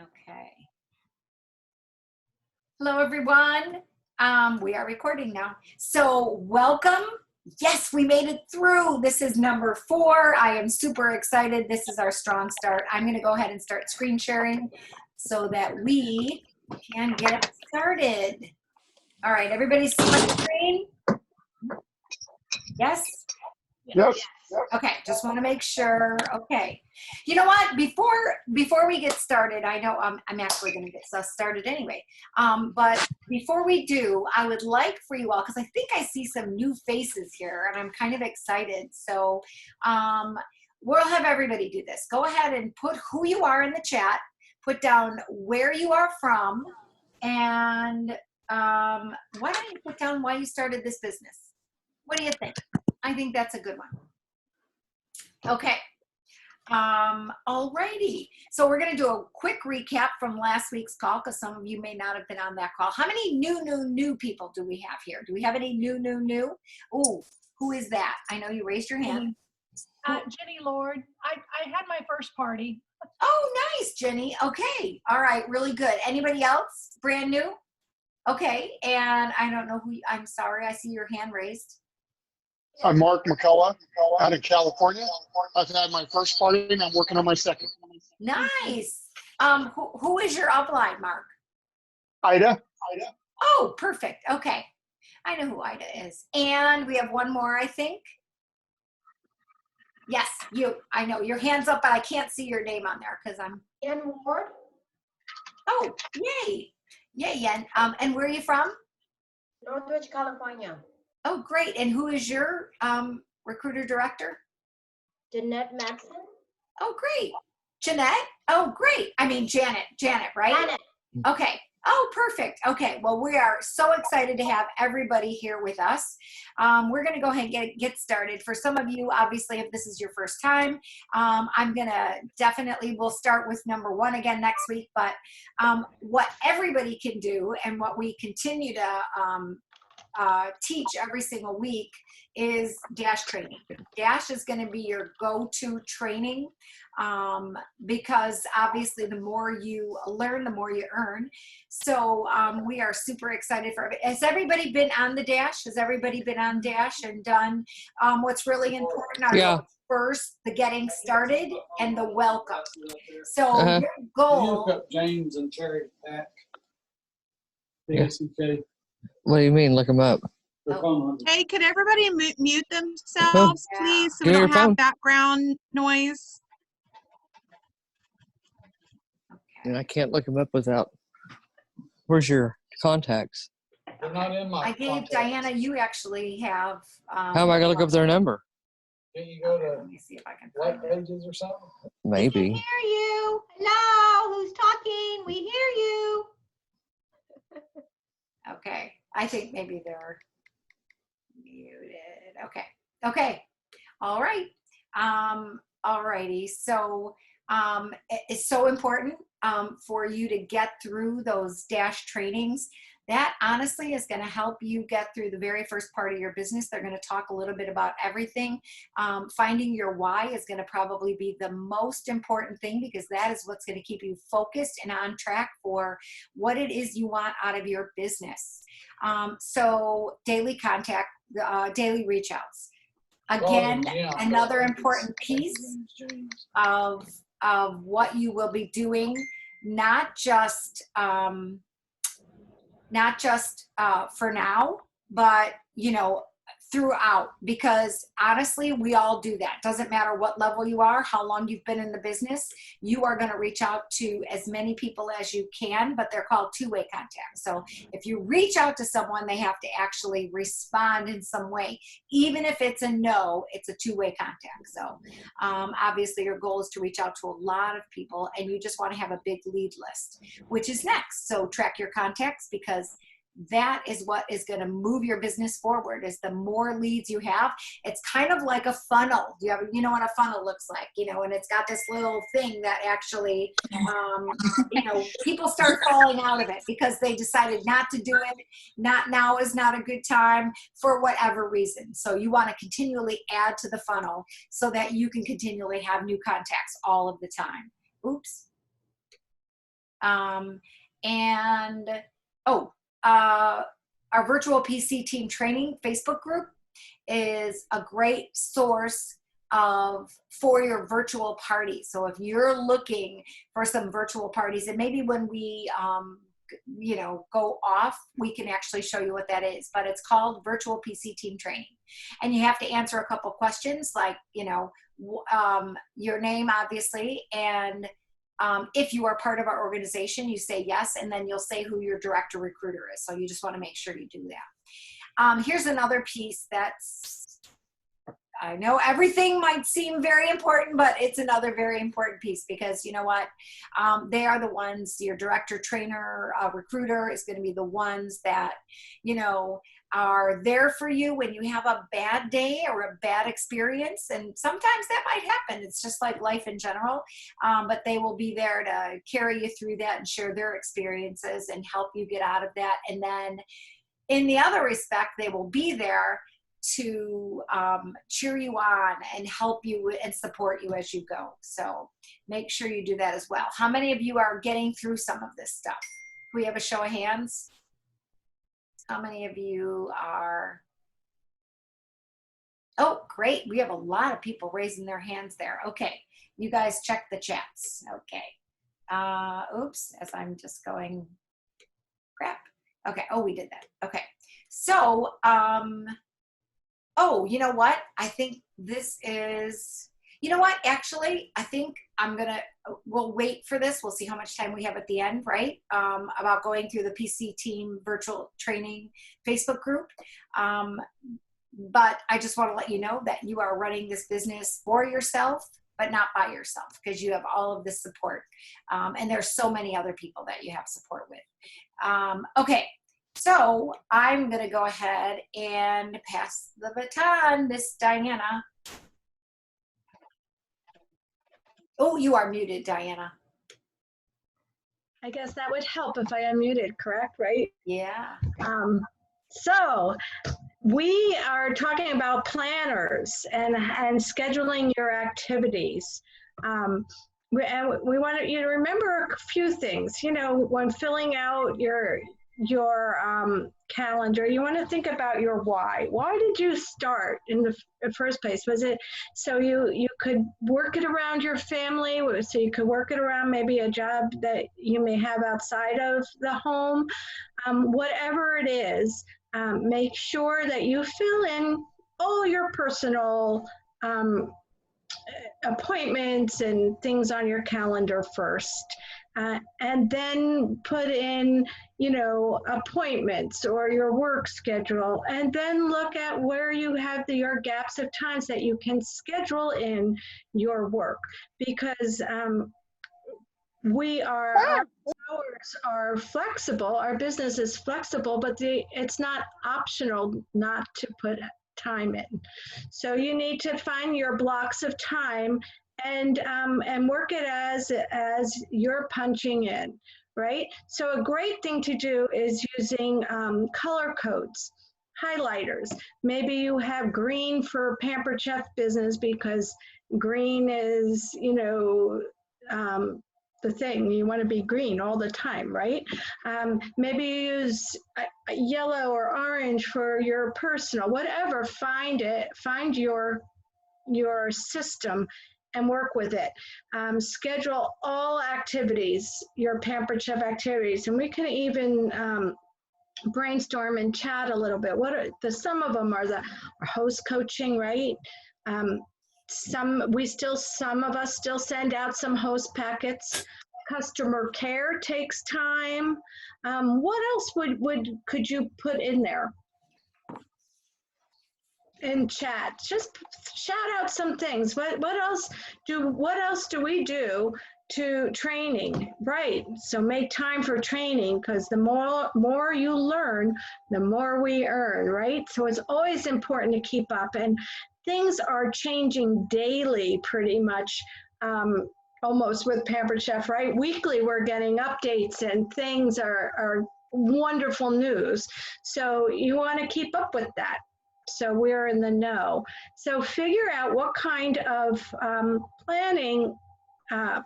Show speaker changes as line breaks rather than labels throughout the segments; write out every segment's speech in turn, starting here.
Okay. Hello, everyone. We are recording now. So welcome. Yes, we made it through. This is number 4. I am super excited. This is our strong start. I'm going to go ahead and start screen sharing so that we can get started. All right, everybody see my screen? Yes?
Yes.
Okay, just want to make sure. Okay. You know what? Before we get started, I know I'm actually going to get us started anyway. But before we do, I would like for you all, because I think I see some new faces here, and I'm kind of excited. So we'll have everybody do this. Go ahead and put who you are in the chat. Put down where you are from, and why don't you put down why you started this business? What do you think? I think that's a good one. Okay. Alrighty. So we're going to do a quick recap from last week's call because some of you may not have been on that call. How many new people do we have here? Do we have any new? Ooh, who is that? I know you raised your hand.
Jenny Lord. I had my first party.
Oh, nice, Jenny. Okay. All right. Really good. Anybody else? Brand new? Okay. And I don't know who, I'm sorry. I see your hand raised.
I'm Mark McCullough out of California. I've had my first party and I'm working on my second.
Nice. Who is your upline, Mark?
Ida.
Oh, perfect. Okay. I know who Ida is. And we have one more, I think. Yes, you. I know your hand's up, but I can't see your name on there because I'm.
Yen Ward.
Oh, yay. Yay, Yen. And where are you from?
Northridge, California.
Oh, great. And who is your recruiter director?
Jeanette Madsen.
Oh, great. Jeanette? Oh, great. I mean, Janet, right?
Janet.
Okay. Oh, perfect. Okay. Well, we are so excited to have everybody here with us. We're going to go ahead and get started. For some of you, obviously, if this is your first time, I'm going to we'll start with number 1 again next week. But what everybody can do and what we continue to teach every single week is Dash training. Dash is going to be your go-to training because obviously the more you learn, the more you earn. So we are super excited for it. Has everybody been on the Dash? Has everybody been on Dash and done what's really important are first, the getting started and the welcome. So your goal.
Look up James and Terry Pack.
Yeah.
DACK.
What do you mean, look them up?
They're phone numbers.
Hey, could everybody mute themselves,
Yeah.
please, so
Give
we
me your
don't have
phone.
background noise?
And I can't look them up without. Where's your contacts?
They're not in my
I gave
contacts.
Diana, you actually have.
How am I gonna look up their number?
Can you go
Let
to
me see if I can
White
find it.
Pages or something?
We can
Maybe.
hear you. Hello, who's talking? We hear you.
Okay, I think maybe they're muted. Okay. All right. Alrighty. So it's so important for you to get through those Dash trainings. That honestly is going to help you get through the very first part of your business. They're going to talk a little bit about everything. Finding your why is going to probably be the most important thing because that is what's going to keep you focused and on track for what it is you want out of your business. So daily contact, daily reach outs. Again, another important piece of what you will be doing, not just for now, but throughout, because honestly, we all do that. Doesn't matter what level you are, how long you've been in the business, you are going to reach out to as many people as you can, but they're called two-way contacts. So if you reach out to someone, they have to actually respond in some way. Even if it's a no, it's a two-way contact. So obviously your goal is to reach out to a lot of people and you just want to have a big lead list, which is next. So track your contacts because that is what is going to move your business forward. Is the more leads you have, it's kind of like a funnel. You know what a funnel looks like, and it's got this little thing that actually, people start falling out of it because they decided not to do it. Not now is not a good time for whatever reason. So you want to continually add to the funnel so that you can continually have new contacts all of the time. Oops. And our virtual PC team training Facebook group is a great source for your virtual party. So if you're looking for some virtual parties, and maybe when we go off, we can actually show you what that is, but it's called virtual PC team training. And you have to answer a couple questions like, your name, obviously, and if you are part of our organization, you say yes, and then you'll say who your director recruiter is. So you just want to make sure you do that. Here's another piece I know everything might seem very important, but it's another very important piece because you know what? They are the ones, your director, trainer, recruiter is going to be the ones that, are there for you when you have a bad day or a bad experience. And sometimes that might happen. It's just like life in general. But they will be there to carry you through that and share their experiences and help you get out of that. And then in the other respect, they will be there to cheer you on and help you and support you as you go. So make sure you do that as well. How many of you are getting through some of this stuff? Can we have a show of hands? How many of you are? Oh, great. We have a lot of people raising their hands there. Okay. You guys check the chats. Okay. Oops, as I'm just going, crap. Okay. Oh, we did that. Okay. So, oh, you know what? I think this is, actually, I think we'll wait for this. We'll see how much time we have at the end, right? About going through the PC team virtual training Facebook group. But I just want to let you know that you are running this business for yourself, but not by yourself, because you have all of this support. And there's so many other people that you have support with. Okay. So I'm going to go ahead and pass the baton, Miss Diana. Oh, you are muted, Diana.
I guess that would help if I unmuted, correct, right?
Yeah.
So we are talking about planners and scheduling your activities. We want you to remember a few things, when filling out your calendar, you want to think about your why. Why did you start in the first place? Was it so you could work it around your family, so you could work it around maybe a job that you may have outside of the home? Whatever it is, make sure that you fill in all your personal appointments and things on your calendar first. And then put in, appointments or your work schedule, and then look at where you have your gaps of times that you can schedule in your work, because our hours are flexible, our business is flexible, but it's not optional not to put time in. So you need to find your blocks of time and work it as you're punching in, right? So a great thing to do is using color codes, highlighters. Maybe you have green for Pampered Chef business because green is, the thing. You want to be green all the time, right? Maybe you use yellow or orange for your personal, whatever. Find your system and work with it. Schedule all activities, your Pampered Chef activities, and we can even brainstorm and chat a little bit. Some of them are the host coaching, right? Some of us still send out some host packets. Customer care takes time. What else could you put in there? In chat, just shout out some things. What else do we do to training, right? So make time for training, because the more you learn, the more we earn, right? So it's always important to keep up, and things are changing daily pretty much, almost with Pampered Chef, right? Weekly we're getting updates and things are wonderful news. So you want to keep up with that. So we're in the know. So figure out what kind of planning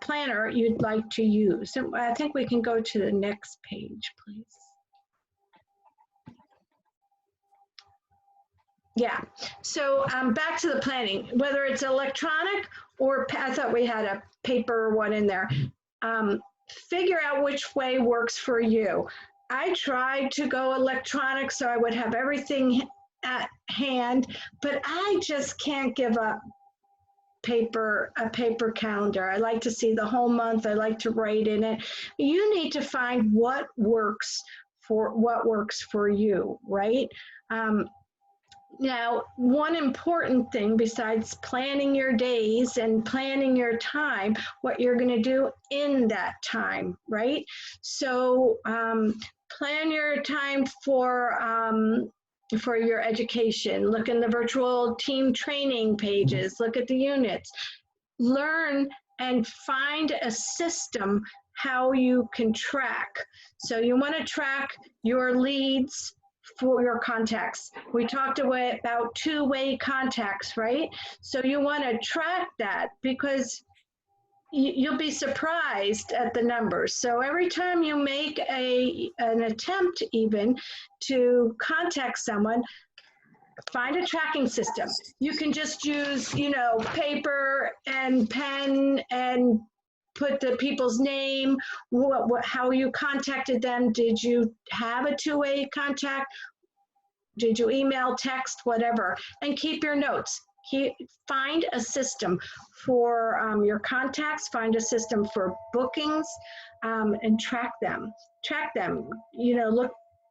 planner you'd like to use. And I think we can go to the next page, please. Yeah, so back to the planning, whether it's electronic or I thought we had a paper one in there. Figure out which way works for you. I tried to go electronic so I would have everything at hand, but I just can't give up a paper calendar. I like to see the whole month. I like to write in it. You need to find what works for you, right? Now, one important thing besides planning your days and planning your time, what you're going to do in that time, right? So plan your time for your education. Look in the virtual team training pages. Look at the units. Learn and find a system how you can track. So you want to track your leads for your contacts. We talked about two-way contacts, right? So you want to track that because you'll be surprised at the numbers. So every time you make an attempt even to contact someone, find a tracking system. You can just use, paper and pen and put the people's name, how you contacted them. Did you have a two-way contact? Did you email, text, whatever? And keep your notes. Find a system for your contacts, find a system for bookings, and track them.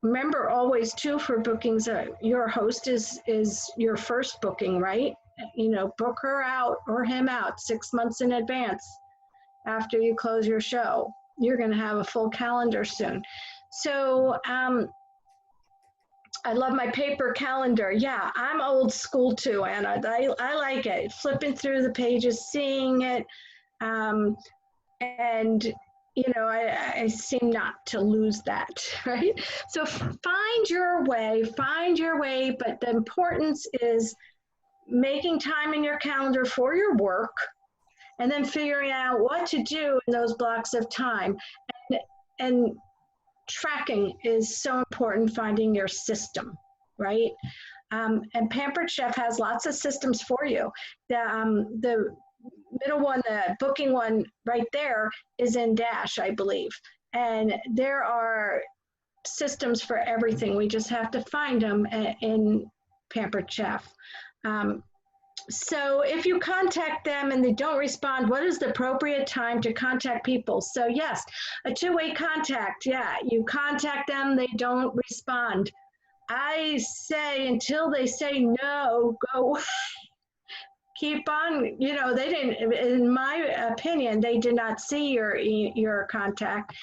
Remember always too for bookings, your host is your first booking, right? Book her out or him out 6 months in advance. After you close your show, you're going to have a full calendar soon. So I love my paper calendar. Yeah, I'm old school too, Anna. I like it. Flipping through the pages, seeing it. I seem not to lose that, right? So find your way, but the importance is making time in your calendar for your work, and then figuring out what to do in those blocks of time. And tracking is so important, finding your system, right? And Pampered Chef has lots of systems for you. The middle one, the booking one right there is in Dash, I believe. And there are systems for everything. We just have to find them in Pampered Chef. So if you contact them and they don't respond, what is the appropriate time to contact people? So yes, a two-way contact. Yeah, you contact them, they don't respond. I say until they say no, go. Keep on. They didn't. In my opinion, they did not see your contact,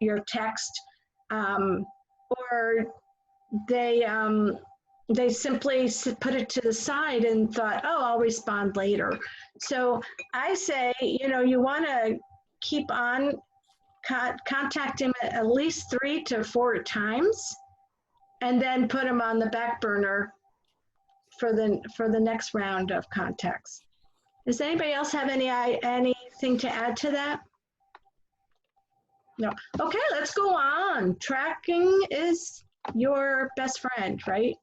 your text, or they simply put it to the side and thought, oh, I'll respond later. So I say, you want to keep on contact him at least 3 to 4 times, and then put him on the back burner for the next round of contacts. Does anybody else have anything to add to that? No. Okay, let's go on. Tracking is your best friend, right?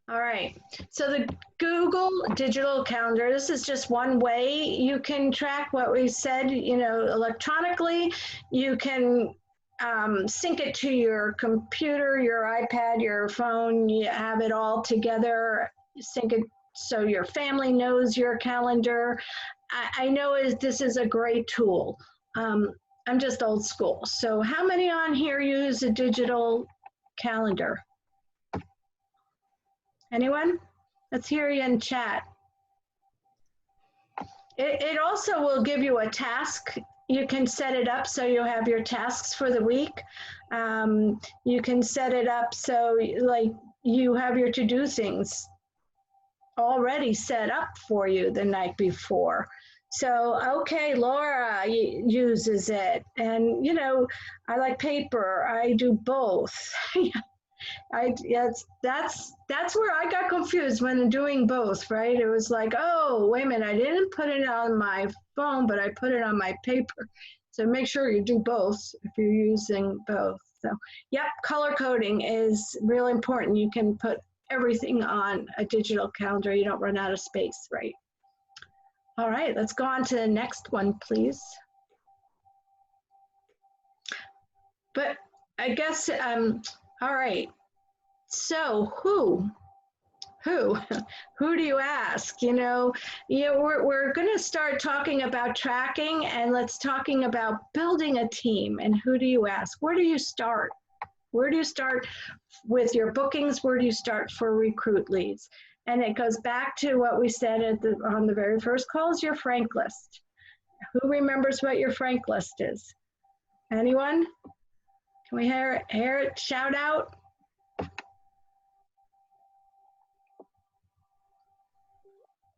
All right, so the Google Digital Calendar, this is just one way you can track what we said, electronically. You can sync it to your computer, your iPad, your phone. You have it all together, sync it so your family knows your calendar. I know this is a great tool. I'm just old school. So how many on here use a digital calendar? Anyone? Let's hear you in chat. It also will give you a task. You can set it up so you have your tasks for the week. You can set it up so like you have your to-do things already set up for you the night before. So, okay, Laura uses it. And, I like paper. I do both. That's where I got confused when doing both, right? It was like, oh, wait a minute, I didn't put it on my phone, but I put it on my paper. So make sure you do both if you're using both. So, yep, color coding is really important. You can put everything on a digital calendar. You don't run out of space, right? All right, let's go on to the next one, please. But I guess, all right. So who do you ask? We're going to start talking about tracking, and let's talking about building a team. And who do you ask? Where do you start? Where do you start with your bookings? Where do you start for recruit leads? And it goes back to what we said on the very first call is your frank list. Who remembers what your frank list is? Anyone? Can we hear it? Shout out.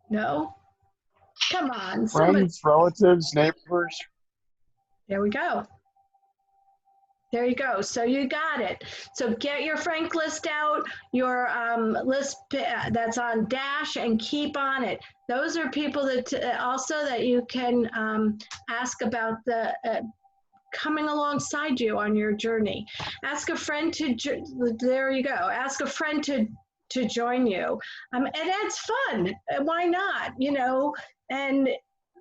No? Come on.
Friends, relatives, neighbors.
There we go. There you go. So you got it. So get your frank list out, your list that's on Dash, and keep on it. Those are people that also that you can ask about the coming alongside you on your journey. Ask a friend there you go. Ask a friend to join you. And it's fun. Why not? And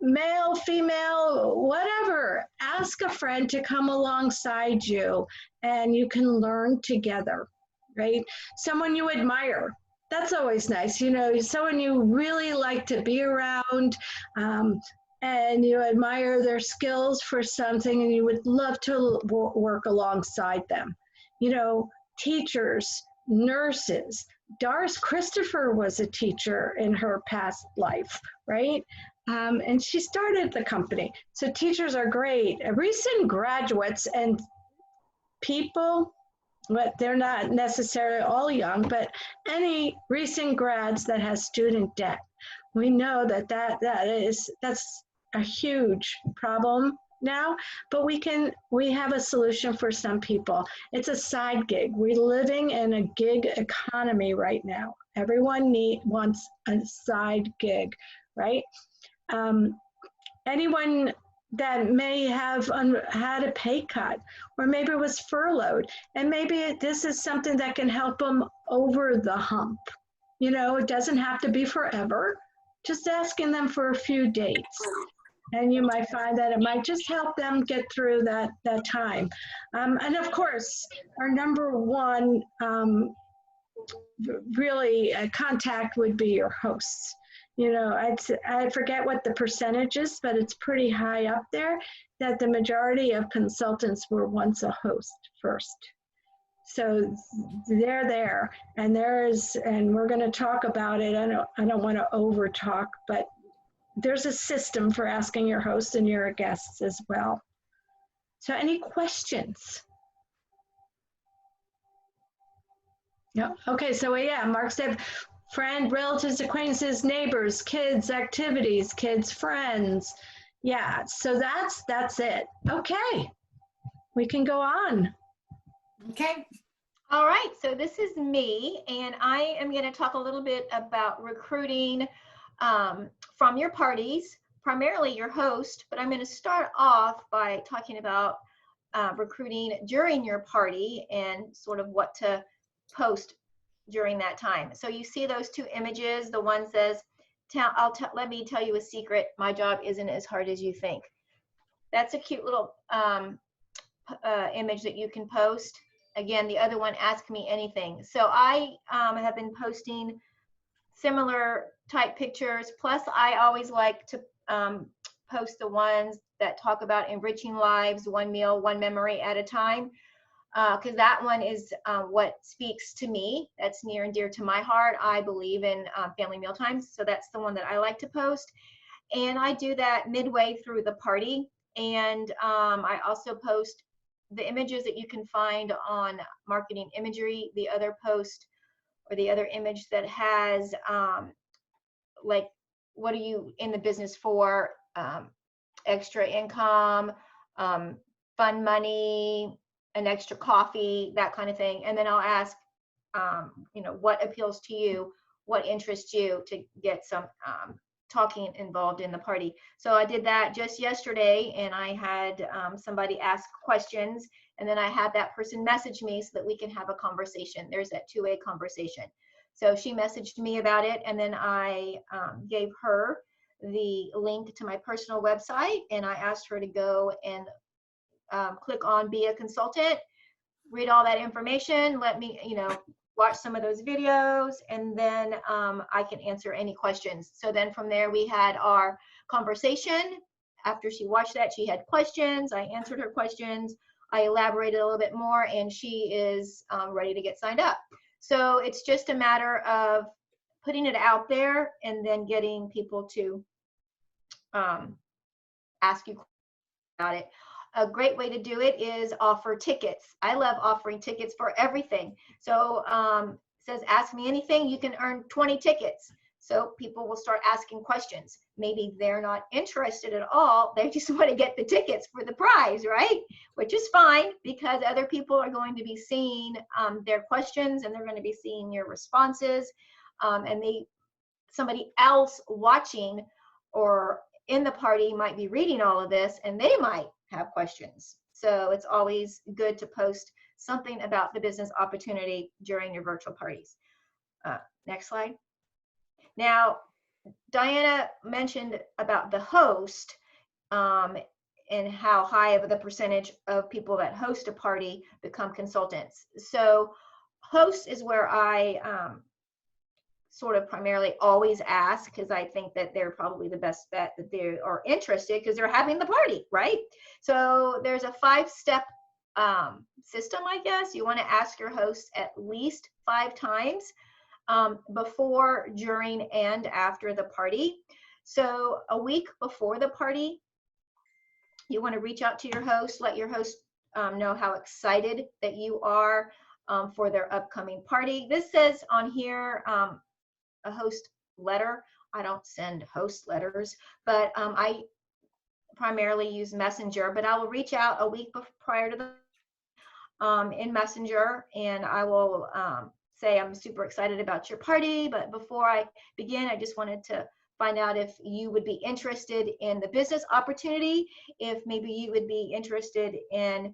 male, female, whatever. Ask a friend to come alongside you, and you can learn together, right? Someone you admire. That's always nice. Someone you really like to be around, and you admire their skills for something, and you would love to work alongside them. Teachers, nurses. Doris Christopher was a teacher in her past life, right? And she started the company. So teachers are great. Recent graduates and people, but they're not necessarily all young, but any recent grads that has student debt. We know that's a huge problem now, but we have a solution for some people. It's a side gig. We're living in a gig economy right now. Everyone wants a side gig, right? Anyone that may have had a pay cut, or maybe was furloughed, and maybe this is something that can help them over the hump. It doesn't have to be forever. Just asking them for a few dates. And you might find that it might just help them get through that time. And of course, our number one really contact would be your hosts. I forget what the percentage is, but it's pretty high up there that the majority of consultants were once a host first. So they're there, and and we're going to talk about it. I don't want to over talk, but there's a system for asking your hosts and your guests as well. So any questions? No. Okay. So yeah, Mark said, friend, relatives, acquaintances, neighbors, kids, activities, kids, friends. Yeah. So that's it. Okay. We can go on.
Okay.
All right, so this is me, and I am going to talk a little bit about recruiting from your parties, primarily your host, but I'm going to start off by talking about recruiting during your party and sort of what to post during that time. So you see those two images. The one says, let me tell you a secret, my job isn't as hard as you think. That's a cute little image that you can post. Again, the other one, ask me anything. So I have been posting similar type pictures. Plus, I always like to post the ones that talk about enriching lives, one meal, one memory at a time. Because that one is what speaks to me. That's near and dear to my heart. I believe in family meal times. So that's the one that I like to post. And I do that midway through the party. And I also post the images that you can find on Marketing Imagery, the other post or the other image that has like, what are you in the business for, extra income, fun money, an extra coffee, that kind of thing. And then I'll ask, what appeals to you, what interests you to get some talking involved in the party. So I did that just yesterday, and I had somebody ask questions, and then I had that person message me so that we can have a conversation. There's that two-way conversation. So she messaged me about it, and then I gave her the link to my personal website, and I asked her to go and click on Be a Consultant, read all that information, let me, watch some of those videos, and then I can answer any questions. So then from there, we had our conversation. After she watched that, she had questions. I answered her questions. I elaborated a little bit more, and she is ready to get signed up. So it's just a matter of putting it out there and then getting people to ask you about it. A great way to do it is offer tickets. I love offering tickets for everything. So it says, ask me anything, you can earn 20 tickets. So people will start asking questions. Maybe they're not interested at all. They just want to get the tickets for the prize, right? Which is fine, because other people are going to be seeing their questions, and they're going to be seeing your responses. And somebody else watching or in the party might be reading all of this, and they might have questions. So it's always good to post something about the business opportunity during your virtual parties. Next slide. Now, Diana mentioned about the host and how high of the percentage of people that host a party become consultants. So host is where I sort of primarily always ask, because I think that they're probably the best bet, that they are interested because they're having the party, right? So there's a 5-step system, I guess. You want to ask your host at least 5 times before, during, and after the party. So a week before the party, you want to reach out to your host, let your host know how excited that you are for their upcoming party. This says on here, a host letter. I don't send host letters, but I primarily use Messenger, but I will reach out a week prior to the in Messenger, and I will say, I'm super excited about your party, but before I begin, I just wanted to find out if you would be interested in the business opportunity, if maybe you would be interested in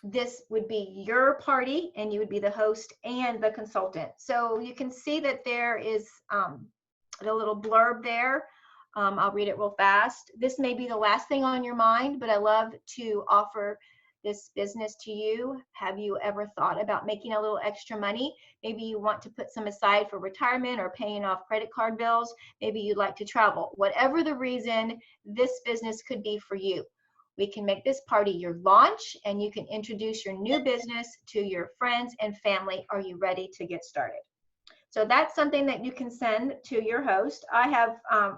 this would be your party, and you would be the host and the consultant. So you can see that there is the little blurb there. I'll read it real fast. This may be the last thing on your mind, but I love to offer this business to you. Have you ever thought about making a little extra money? Maybe you want to put some aside for retirement or paying off credit card bills. Maybe you'd like to travel. Whatever the reason, this business could be for you. We can make this party your launch, and you can introduce your new business to your friends and family. Are you ready to get started? So that's something that you can send to your host. I have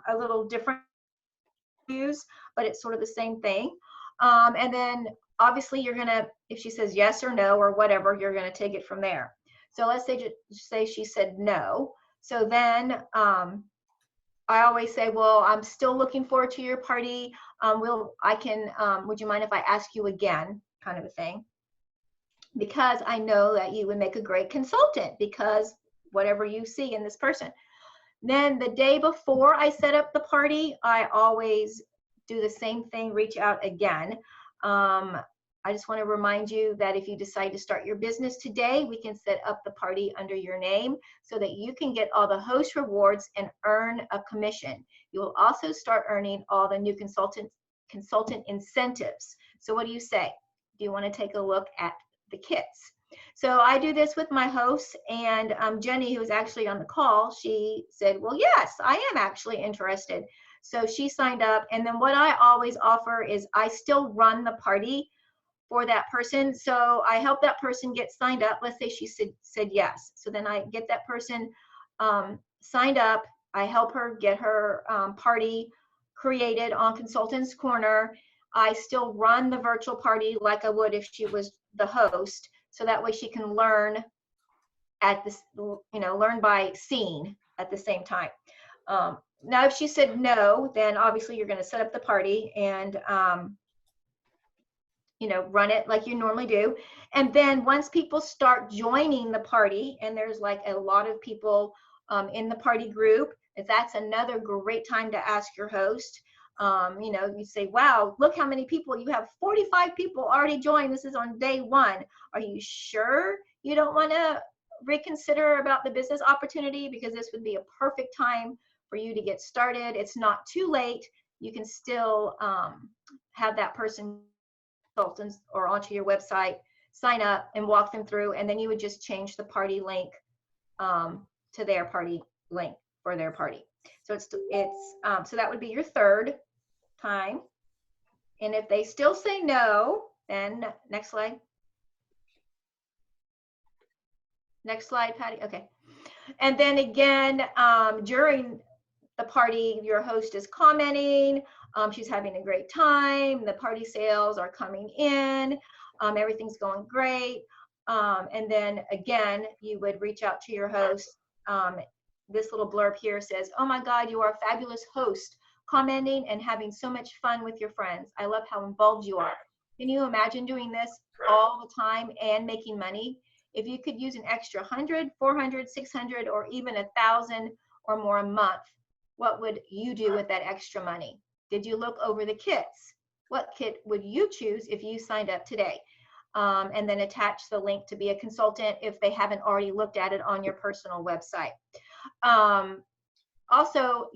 a little different views, but it's sort of the same thing. And then obviously you're gonna, if she says yes or no or whatever, you're gonna take it from there. So let's say she said no. So then I always say, well, I'm still looking forward to your party. Would you mind if I ask you again, kind of a thing? Because I know that you would make a great consultant, because whatever you see in this person. Then the day before I set up the party, I always do the same thing, reach out again. I just want to remind you that if you decide to start your business today, we can set up the party under your name so that you can get all the host rewards and earn a commission. You will also start earning all the new consultant incentives. So what do you say? Do you want to take a look at the kits? So I do this with my hosts, and Jenny, who was actually on the call, she said, well, yes, I am actually interested. So she signed up, and then what I always offer is I still run the party for that person. So I help that person get signed up. Let's say she said yes. So then I get that person signed up. I help her get her party created on Consultants Corner. I still run the virtual party like I would if she was the host. So that way she can learn at this, learn by seeing at the same time. Now, if she said no, then obviously you're going to set up the party, and run it like you normally do. And then once people start joining the party, and there's like a lot of people in the party group, that's another great time to ask your host. You say, wow, look how many people you have. 45 people already joined. This is on day 1. Are you sure you don't want to reconsider about the business opportunity? Because this would be a perfect time for you to get started. It's not too late. You can still have that person consultants or onto your website, sign up and walk them through, and then you would just change the party link to their party link for their party. So so that would be your third time. And if they still say no, then next slide. Next slide, Patty. Okay. And then again, during the party, your host is commenting. She's having a great time. The party sales are coming in. Everything's going great. And then again, you would reach out to your host. This little blurb here says, oh my God, you are a fabulous host, commenting and having so much fun with your friends. I love how involved you are. Can you imagine doing this all the time and making money? If you could use an extra 100, 400, 600, or even 1,000 or more a month, what would you do with that extra money? Did you look over the kits? What kit would you choose if you signed up today? And then attach the link to be a consultant if they haven't already looked at it on your personal website. Also,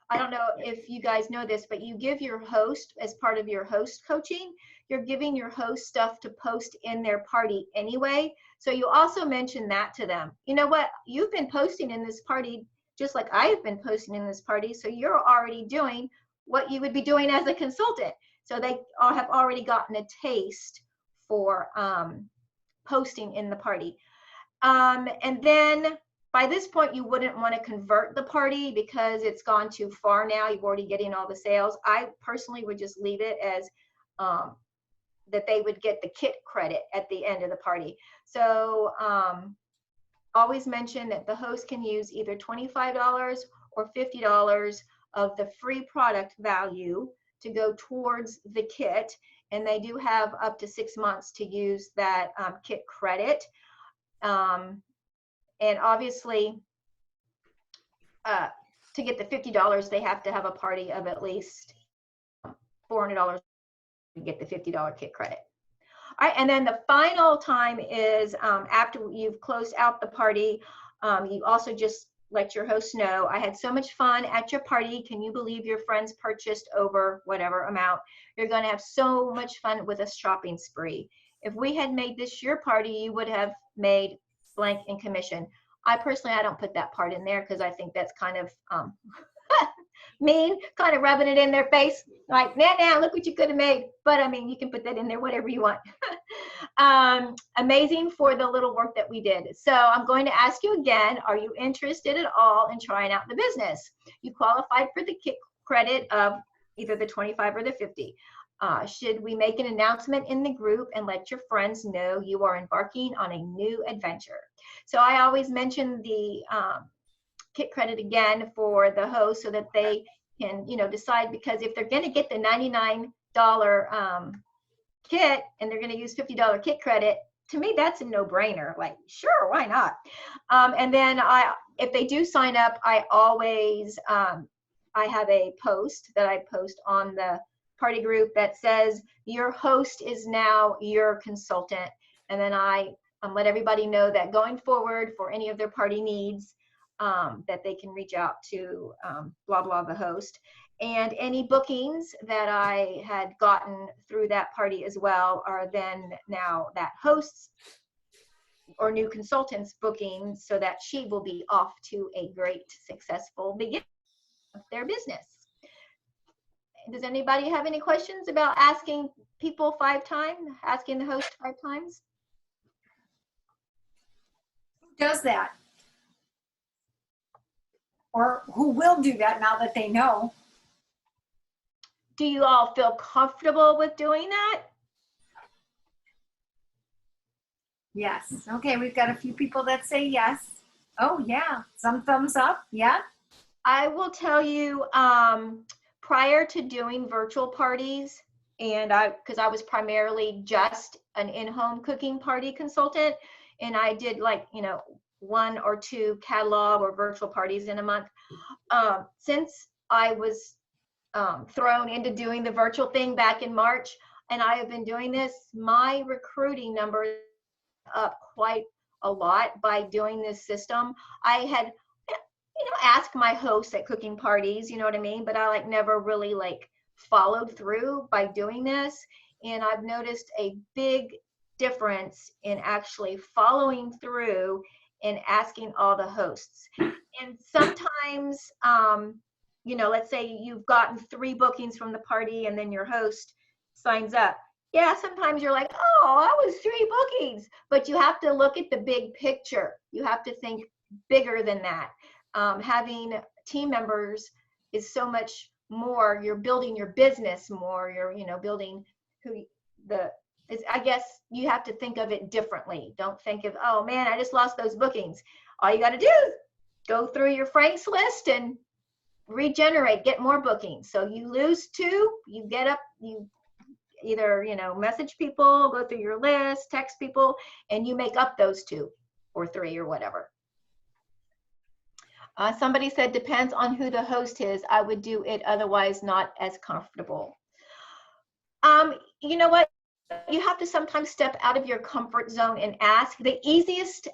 I don't know if you guys know this, but you give your host, as part of your host coaching, you're giving your host stuff to post in their party anyway. So you also mention that to them. You know what? You've been posting in this party just like I've been posting in this party. So you're already doing what you would be doing as a consultant. So they all have already gotten a taste for posting in the party. And then by this point, you wouldn't want to convert the party because it's gone too far now. You're already getting all the sales. I personally would just leave it as that they would get the kit credit at the end of the party. So always mention that the host can use either $25 or $50 of the free product value to go towards the kit. And they do have up to 6 months to use that kit credit. And obviously, to get the $50, they have to have a party of at least $400 to get the $50 kit credit. All right, and then the final time is after you've closed out the party, you also just let your host know, I had so much fun at your party. Can you believe your friends purchased over whatever amount? You're going to have so much fun with a shopping spree. If we had made this your party, you would have made blank in commission. I don't put that part in there because I think that's kind of mean, kind of rubbing it in their face, like, nah, look what you could have made. But I mean, you can put that in there, whatever you want. Amazing for the little work that we did. So I'm going to ask you again, are you interested at all in trying out the business? You qualified for the kit credit of either the 25 or the 50. Should we make an announcement in the group and let your friends know you are embarking on a new adventure? So I always mention the kit credit again for the host so that they can, decide, because if they're going to get the $99 kit and they're going to use $50 kit credit, to me, that's a no-brainer. Like, sure, why not? And then if they do sign up, I always, I have a post that I post on the party group that says your host is now your consultant. And then I let everybody know that going forward for any of their party needs, that they can reach out to blah, blah, the host. And any bookings that I had gotten through that party as well are then now that host's or new consultants booking, so that she will be off to a great, successful beginning of their business. Does anybody have any questions about asking people 5 times, asking the host 5 times?
Who does that? Or who will do that now that they know?
Do you all feel comfortable with doing that?
Yes. Okay, we've got a few people that say yes. Oh, yeah. Some thumbs up. Yeah.
I will tell you, prior to doing virtual parties, And because I was primarily just an in-home cooking party consultant, and I did like, 1 or 2 catalog or virtual parties in a month. Since I was thrown into doing the virtual thing back in March, and I have been doing this, my recruiting numbers up quite a lot by doing this system. I had, asked my hosts at cooking parties, you know what I mean? But I like never really like followed through by doing this. And I've noticed a big difference in actually following through and asking all the hosts. And sometimes, let's say you've gotten 3 bookings from the party and then your host signs up. Yeah, sometimes you're like, oh, that was 3 bookings. But you have to look at the big picture. You have to think bigger than that. Having team members is so much more. You're building your business more. You're, building I guess you have to think of it differently. Don't think of, oh man, I just lost those bookings. All you got to do is go through your Frank's list and regenerate, get more bookings. So you lose 2, you get up, you either, message people, go through your list, text people, and you make up those 2 or 3 or whatever. Somebody said, depends on who the host is. I would do it otherwise not as comfortable. You know what? You have to sometimes step out of your comfort zone and ask. The easiest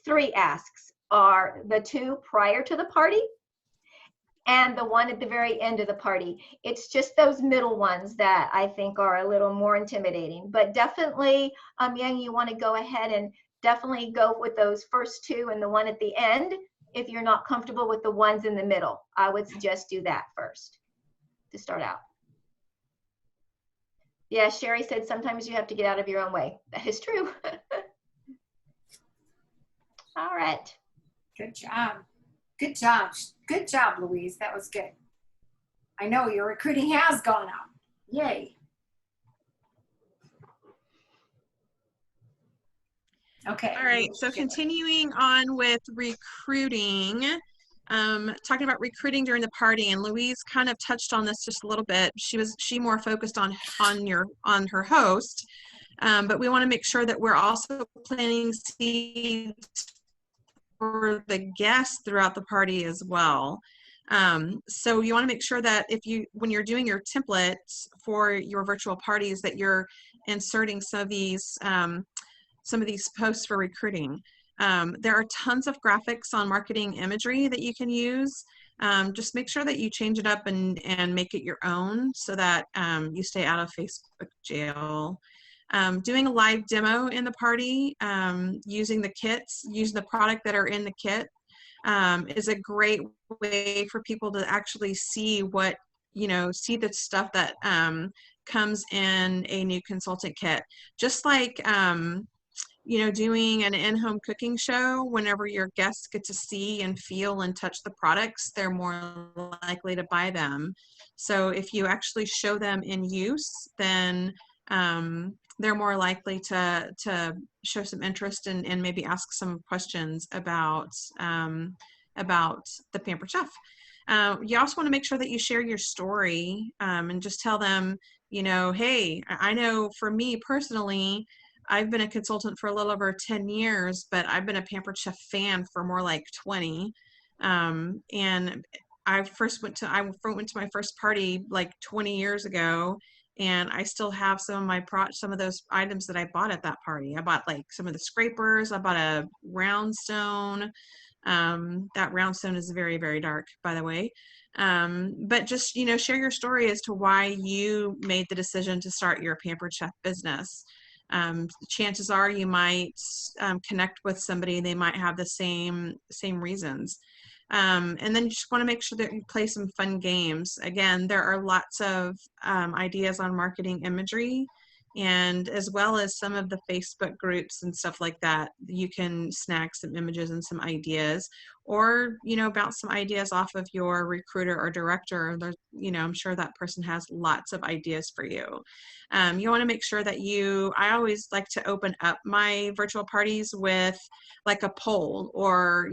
3 asks are the 2 prior to the party and the 1 at the very end of the party. It's just those middle ones that I think are a little more intimidating. But definitely, Yang, you want to go ahead and definitely go with those first 2 and the 1 at the end. If you're not comfortable with the ones in the middle, I would suggest do that first to start out. Yeah, Sherry said sometimes you have to get out of your own way. That is true. All right.
Good job. Good job. Good job, Louise. That was good. I know your recruiting has gone up. Yay. Okay.
All right, so continuing on with recruiting, talking about recruiting during the party, and Louise kind of touched on this just a little bit. She more focused on her host, but we want to make sure that we're also planting seeds for the guests throughout the party as well. So you want to make sure that when you're doing your templates for your virtual parties, that you're inserting some of these posts for recruiting. There are tons of graphics on marketing imagery that you can use. Just make sure that you change it up and make it your own so that you stay out of Facebook jail. Doing a live demo in the party, using the kits, using the product that are in the kit is a great way for people to actually see see the stuff that comes in a new consultant kit. Just like doing an in-home cooking show, whenever your guests get to see and feel and touch the products, they're more likely to buy them. So if you actually show them in use, then they're more likely to show some interest and maybe ask some questions about the Pampered Chef. You also want to make sure that you share your story and just tell them, hey, I know for me personally, I've been a consultant for a little over 10 years, but I've been a Pampered Chef fan for more like 20. And I went to my first party like 20 years ago, and I still have some of those items that I bought at that party. I bought like some of the scrapers. I bought a roundstone. That roundstone is very, very dark, by the way. But just, share your story as to why you made the decision to start your Pampered Chef business. Chances are you might connect with somebody, they might have the same reasons. And then you just want to make sure that you play some fun games. Again, there are lots of ideas on marketing imagery, and as well as some of the Facebook groups and stuff like that. You can snag some images and some ideas, or bounce some ideas off of your recruiter or director. There's, I'm sure that person has lots of ideas for you. You want to make sure that I always like to open up my virtual parties with like a poll, or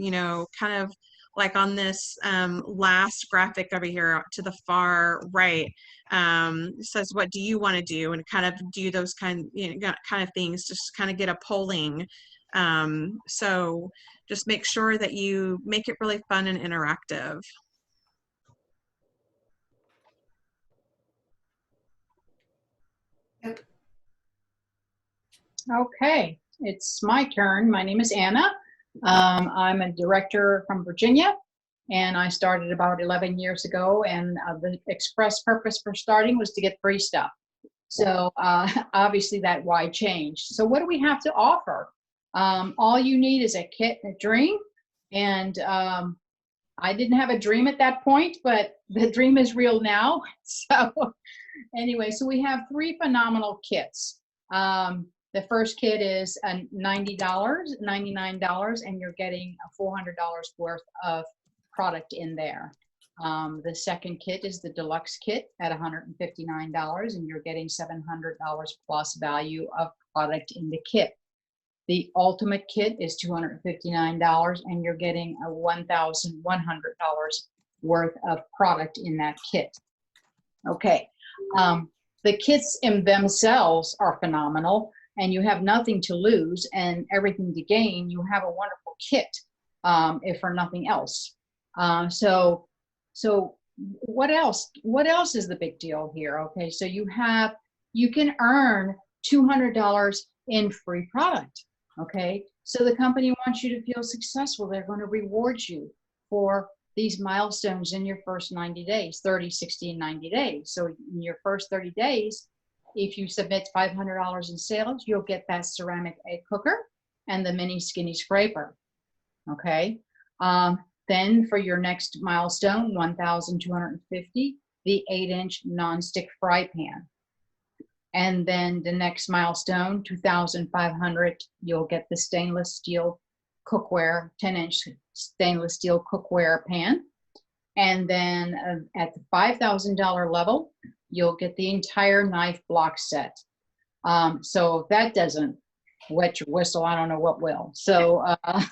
kind of like on this last graphic over here to the far right, it says, what do you want to do? And kind of do those kind of things, just kind of get a polling. So just make sure that you make it really fun and interactive.
Okay, it's my turn. My name is Anna. I'm a director from Virginia, and I started about 11 years ago, and the express purpose for starting was to get free stuff. So obviously that why changed. So what do we have to offer? All you need is a kit and a dream. And I didn't have a dream at that point, but the dream is real now. So anyway, so we have 3 phenomenal kits. The first kit is $90, $99, and you're getting $400 worth of product in there. The second kit is the deluxe kit at $159, and you're getting $700 plus value of product in the kit. The ultimate kit is $259, and you're getting a $1,100 worth of product in that kit. Okay, the kits in themselves are phenomenal, and you have nothing to lose and everything to gain. You have a wonderful kit, if for nothing else. So what else? What else is the big deal here? Okay, so you can earn $200 in free product. Okay, so the company wants you to feel successful. They're going to reward you for these milestones in your first 90 days, 30, 60, and 90 days. So in your first 30 days, if you submit $500 in sales, you'll get that ceramic egg cooker and the mini skinny scraper. Okay. Then for your next milestone, 1,250, the 8-inch nonstick fry pan. And then the next milestone, 2,500, you'll get the stainless steel cookware, 10-inch stainless steel cookware pan. And then at the $5,000 level, you'll get the entire knife block set. So if that doesn't wet your whistle, I don't know what will. So I'm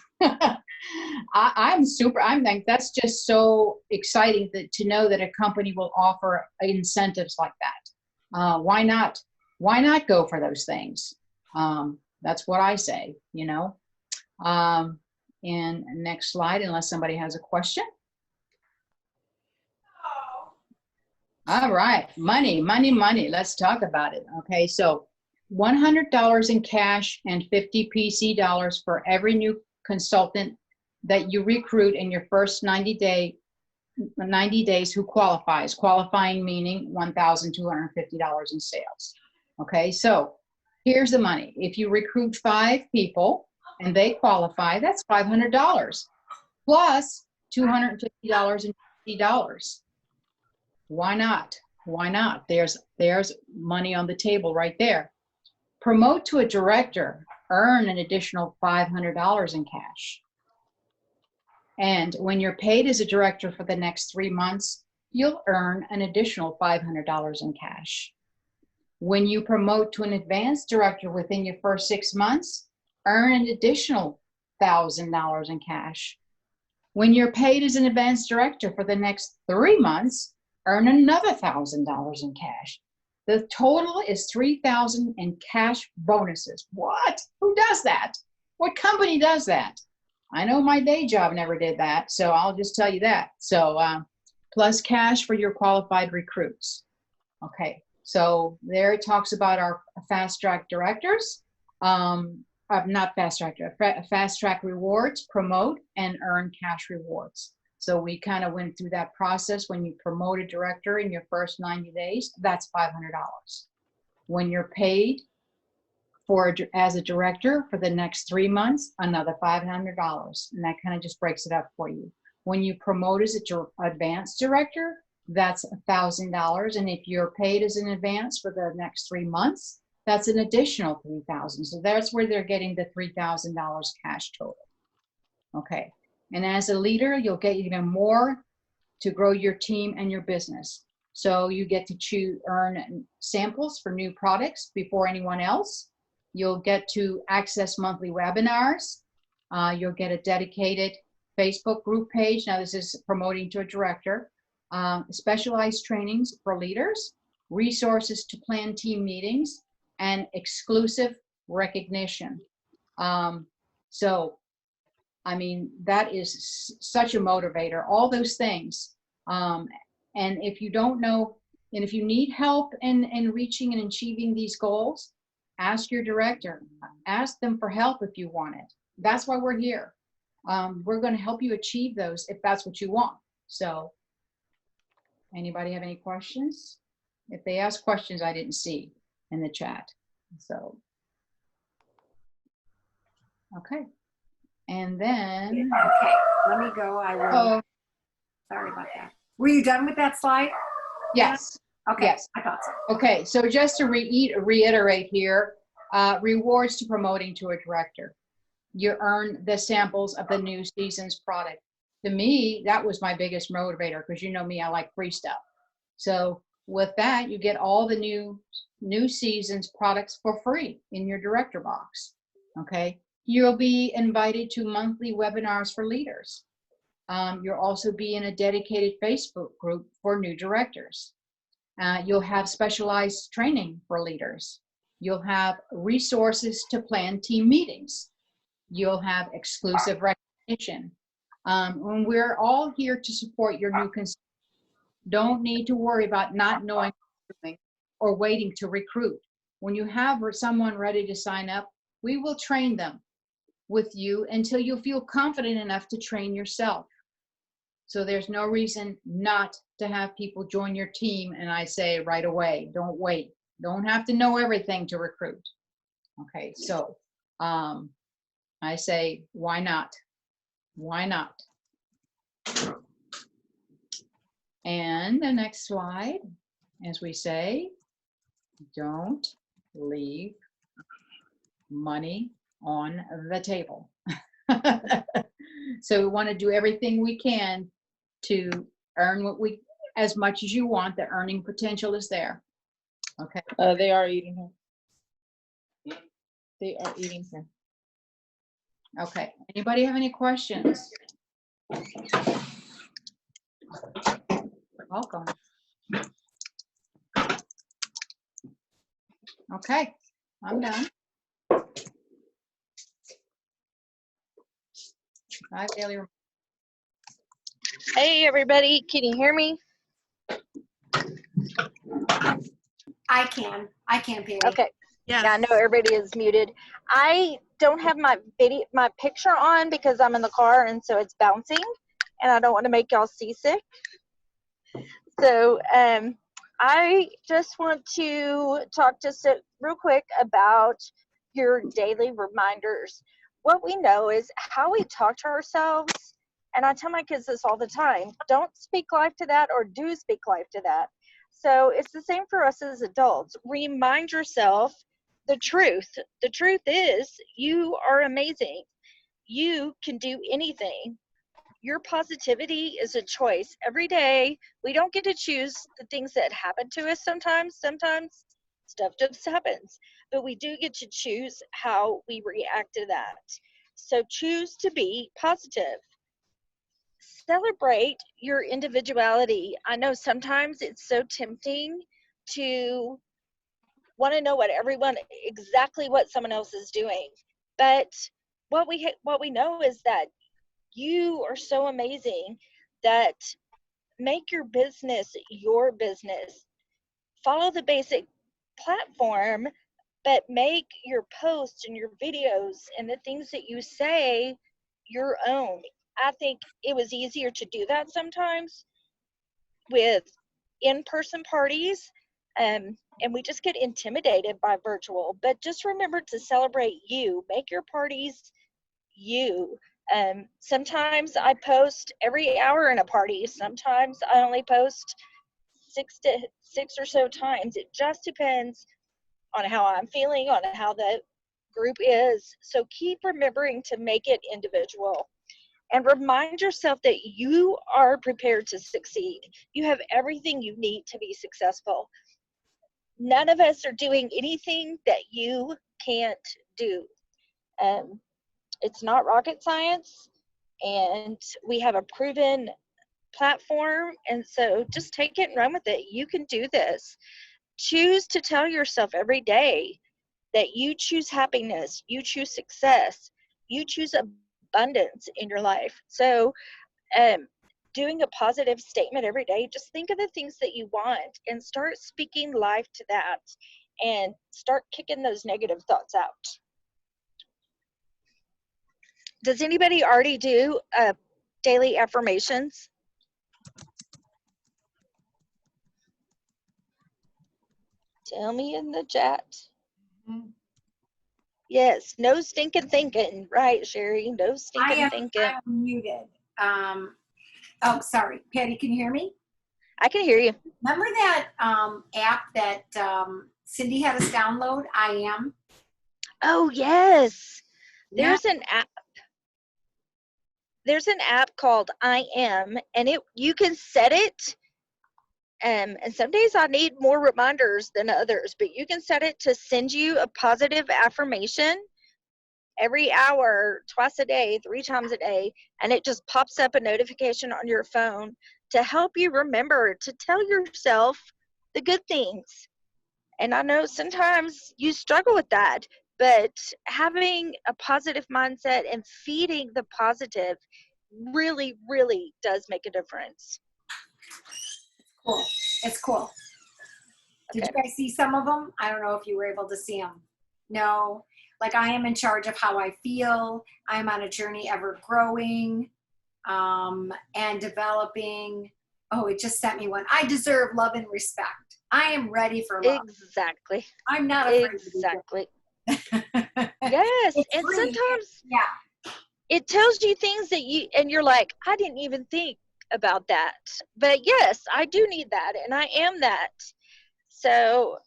like, that's just so exciting to know that a company will offer incentives like that. Why not? Why not go for those things? That's what I say, you know. And next slide, unless somebody has a question. All right, money. Let's talk about it. Okay, so $100 in cash and 50 PC dollars for every new consultant that you recruit in your first 90 days who qualifies. Qualifying meaning $1,250 in sales. Okay, so here's the money. If you recruit 5 people and they qualify, that's $500 plus $250 in $50. Why not? Why not? There's money on the table right there. Promote to a director, earn an additional $500 in cash. And when you're paid as a director for the next 3 months, you'll earn an additional $500 in cash. When you promote to an advanced director within your first 6 months, earn an additional $1,000 in cash. When you're paid as an advanced director for the next 3 months, earn another $1,000 in cash. The total is $3,000 in cash bonuses. What? Who does that? What company does that? I know my day job never did that, so I'll just tell you that. So plus cash for your qualified recruits. Okay, so there it talks about our fast track directors. Not fast track, fast track rewards, promote and earn cash rewards. So we kind of went through that process. When you promote a director in your first 90 days, that's $500. When you're paid as a director for the next 3 months, another $500. And that kind of just breaks it up for you. When you promote as an advanced director, that's $1,000. And if you're paid as an advance for the next 3 months, that's an additional $3,000. So that's where they're getting the $3,000 cash total. Okay. And as a leader, you'll get even more to grow your team and your business. So you get to earn samples for new products before anyone else. You'll get to access monthly webinars. You'll get a dedicated Facebook group page. Now this is promoting to a director. Specialized trainings for leaders, resources to plan team meetings, and exclusive recognition. So, I mean, that is such a motivator, all those things. And if you don't know, and if you need help in reaching and achieving these goals, ask your director. Ask them for help if you want it. That's why we're here. We're going to help you achieve those if that's what you want. So, anybody have any questions? If they ask questions, I didn't see in the chat. So, okay. And then,
Okay, let me go. I will.
oh,
Sorry about that. Were you done with that slide?
yes.
Okay,
Yes.
I thought so.
Okay, so just to reiterate here, rewards to promoting to a director. You earn the samples of the new season's product. To me, that was my biggest motivator because you know me, I like free stuff. So with that, you get all the new season's products for free in your director box. Okay, you'll be invited to monthly webinars for leaders. You'll also be in a dedicated Facebook group for new directors. You'll have specialized training for leaders. You'll have resources to plan team meetings. You'll have exclusive recognition. And we're all here to support your new consultant. Don't need to worry about not knowing what you're doing or waiting to recruit. When you have someone ready to sign up, we will train them with you until you feel confident enough to train yourself. So there's no reason not to have people join your team. And I say right away, don't wait. Don't have to know everything to recruit. Okay, so I say, why not? Why not? And the next slide, as we say, don't leave money on the table. So we want to do everything we can to earn as much as you want. The earning potential is there. Okay.
They are eating here. They are eating here.
Okay. Anybody have any questions? Welcome. Okay, I'm done. Bye, Daily.
Hey everybody, can you hear me?
I can, Pam.
Okay.
Yes.
Yeah, I know everybody is muted. I don't have my picture on because I'm in the car and so it's bouncing and I don't want to make y'all seasick. So I just want to talk just real quick about your daily reminders. What we know is how we talk to ourselves, and I tell my kids this all the time, don't speak life to that or do speak life to that. So it's the same for us as adults. Remind yourself the truth. The truth is you are amazing. You can do anything. Your positivity is a choice. Every day, we don't get to choose the things that happen to us sometimes. Sometimes stuff just happens. But we do get to choose how we react to that. So choose to be positive. Celebrate your individuality. I know sometimes it's so tempting to want to know exactly what someone else is doing. But what we know is that you are so amazing that make your business your business. Follow the basic platform, but make your posts and your videos and the things that you say your own. I think it was easier to do that sometimes with in-person parties, and we just get intimidated by virtual. But just remember to celebrate you. Make your parties you. Sometimes I post every hour in a party. Sometimes I only post six or so times. It just depends on how I'm feeling, on how the group is. So keep remembering to make it individual. And remind yourself that you are prepared to succeed. You have everything you need to be successful. None of us are doing anything that you can't do. It's not rocket science. and we have a proven platform. And so just take it and run with it. You can do this. Choose to tell yourself every day that you choose happiness, you choose success, you choose abundance in your life. So doing a positive statement every day, just think of the things that you want and start speaking life to that and start kicking those negative thoughts out. Does anybody already do daily affirmations? Tell me in the chat. Yes, no stinking thinking, right, Sherry? No stinking thinking.
I am muted. Oh, sorry. Patty, can you hear me?
I can hear you.
Remember that app that Cindy had us download, I Am?
Oh, yes.
Yeah.
There's an app. There's an app called I Am, and you can set it. And some days I need more reminders than others, but you can set it to send you a positive affirmation every hour, twice a day, 3 times a day, and it just pops up a notification on your phone to help you remember to tell yourself the good things. And I know sometimes you struggle with that, but having a positive mindset and feeding the positive really, really does make a difference.
Cool. It's cool. Did you guys see some of them? I don't know if you were able to see them. No. Like, I am in charge of how I feel. I'm on a journey ever growing and developing. Oh, it just sent me one. I deserve love and respect. I am ready for love.
Exactly.
I'm not afraid
Exactly.
to be
Yes.
It's
And
free.
sometimes
Yeah.
it tells you things that and you're like, I didn't even think about that. But yes, I do need that, and I am that. So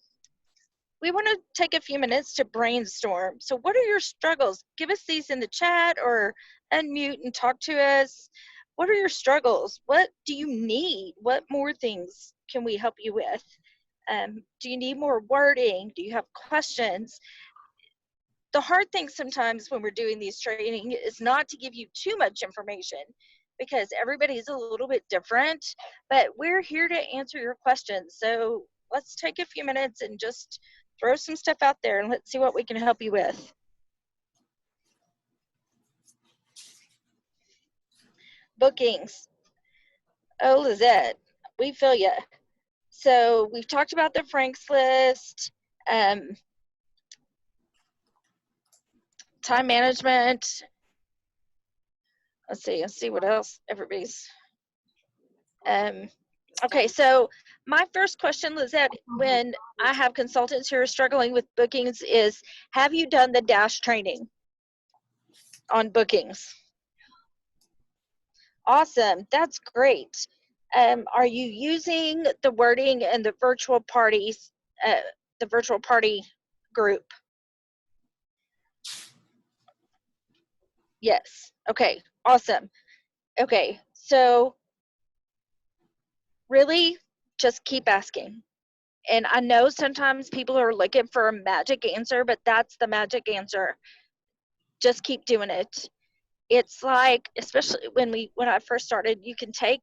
we want to take a few minutes to brainstorm. So what are your struggles? Give us these in the chat or unmute and talk to us. What are your struggles? What do you need? What more things can we help you with? Do you need more wording? Do you have questions? The hard thing sometimes when we're doing these training is not to give you too much information, because everybody's a little bit different, but we're here to answer your questions. So let's take a few minutes and just throw some stuff out there and let's see what we can help you with. Bookings. Oh, Lizette, we feel you. So we've talked about the Frank's list, time management. Let's see what else everybody's. Okay, so my first question, Lizette, when I have consultants who are struggling with bookings is, have you done the DASH training on bookings? Awesome, that's great. Are you using the wording in the virtual party group? Yes, okay, awesome. Okay, so really just keep asking. And I know sometimes people are looking for a magic answer, but that's the magic answer. Just keep doing it. It's like, especially when I first started, you can take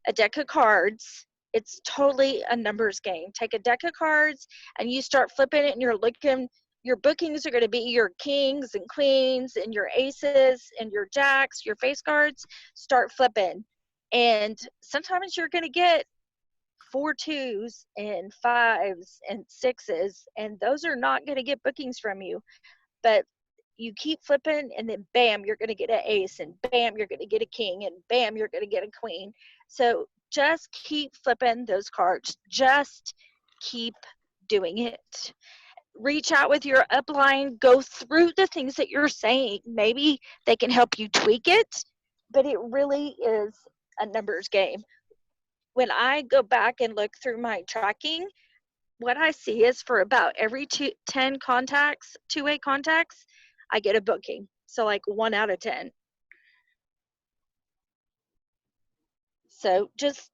a deck of cards. It's totally a numbers game. Take a deck of cards and you start flipping it, and you're looking, your bookings are going to be your kings and queens and your aces and your jacks, your face cards. Start flipping. And sometimes you're going to get 4 2s and 5s and 6s, and those are not going to get bookings from you. But you keep flipping, and then bam, you're going to get an ace, and bam, you're going to get a king, and bam, you're going to get a queen. So just keep flipping those cards. Just keep doing it. Reach out with your upline. Go through the things that you're saying. Maybe they can help you tweak it, but it really is a numbers game. When I go back and look through my tracking, what I see is for about every 10 contacts, two-way contacts, I get a booking. So like 1 out of 10. So just,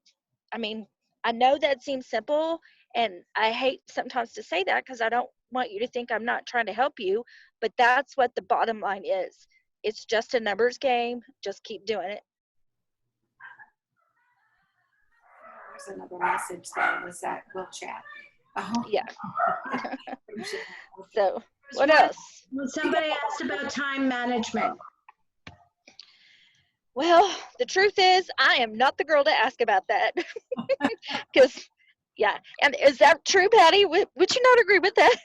I mean, I know that seems simple, and I hate sometimes to say that because I don't want you to think I'm not trying to help you, but that's what the bottom line is. It's just a numbers game. Just keep doing it.
There's another message that was that we'll chat.
Yeah. So what else?
Somebody asked about time management.
Well, the truth is, I am not the girl to ask about that. Because, yeah. And is that true, Patty? Would you not agree with that?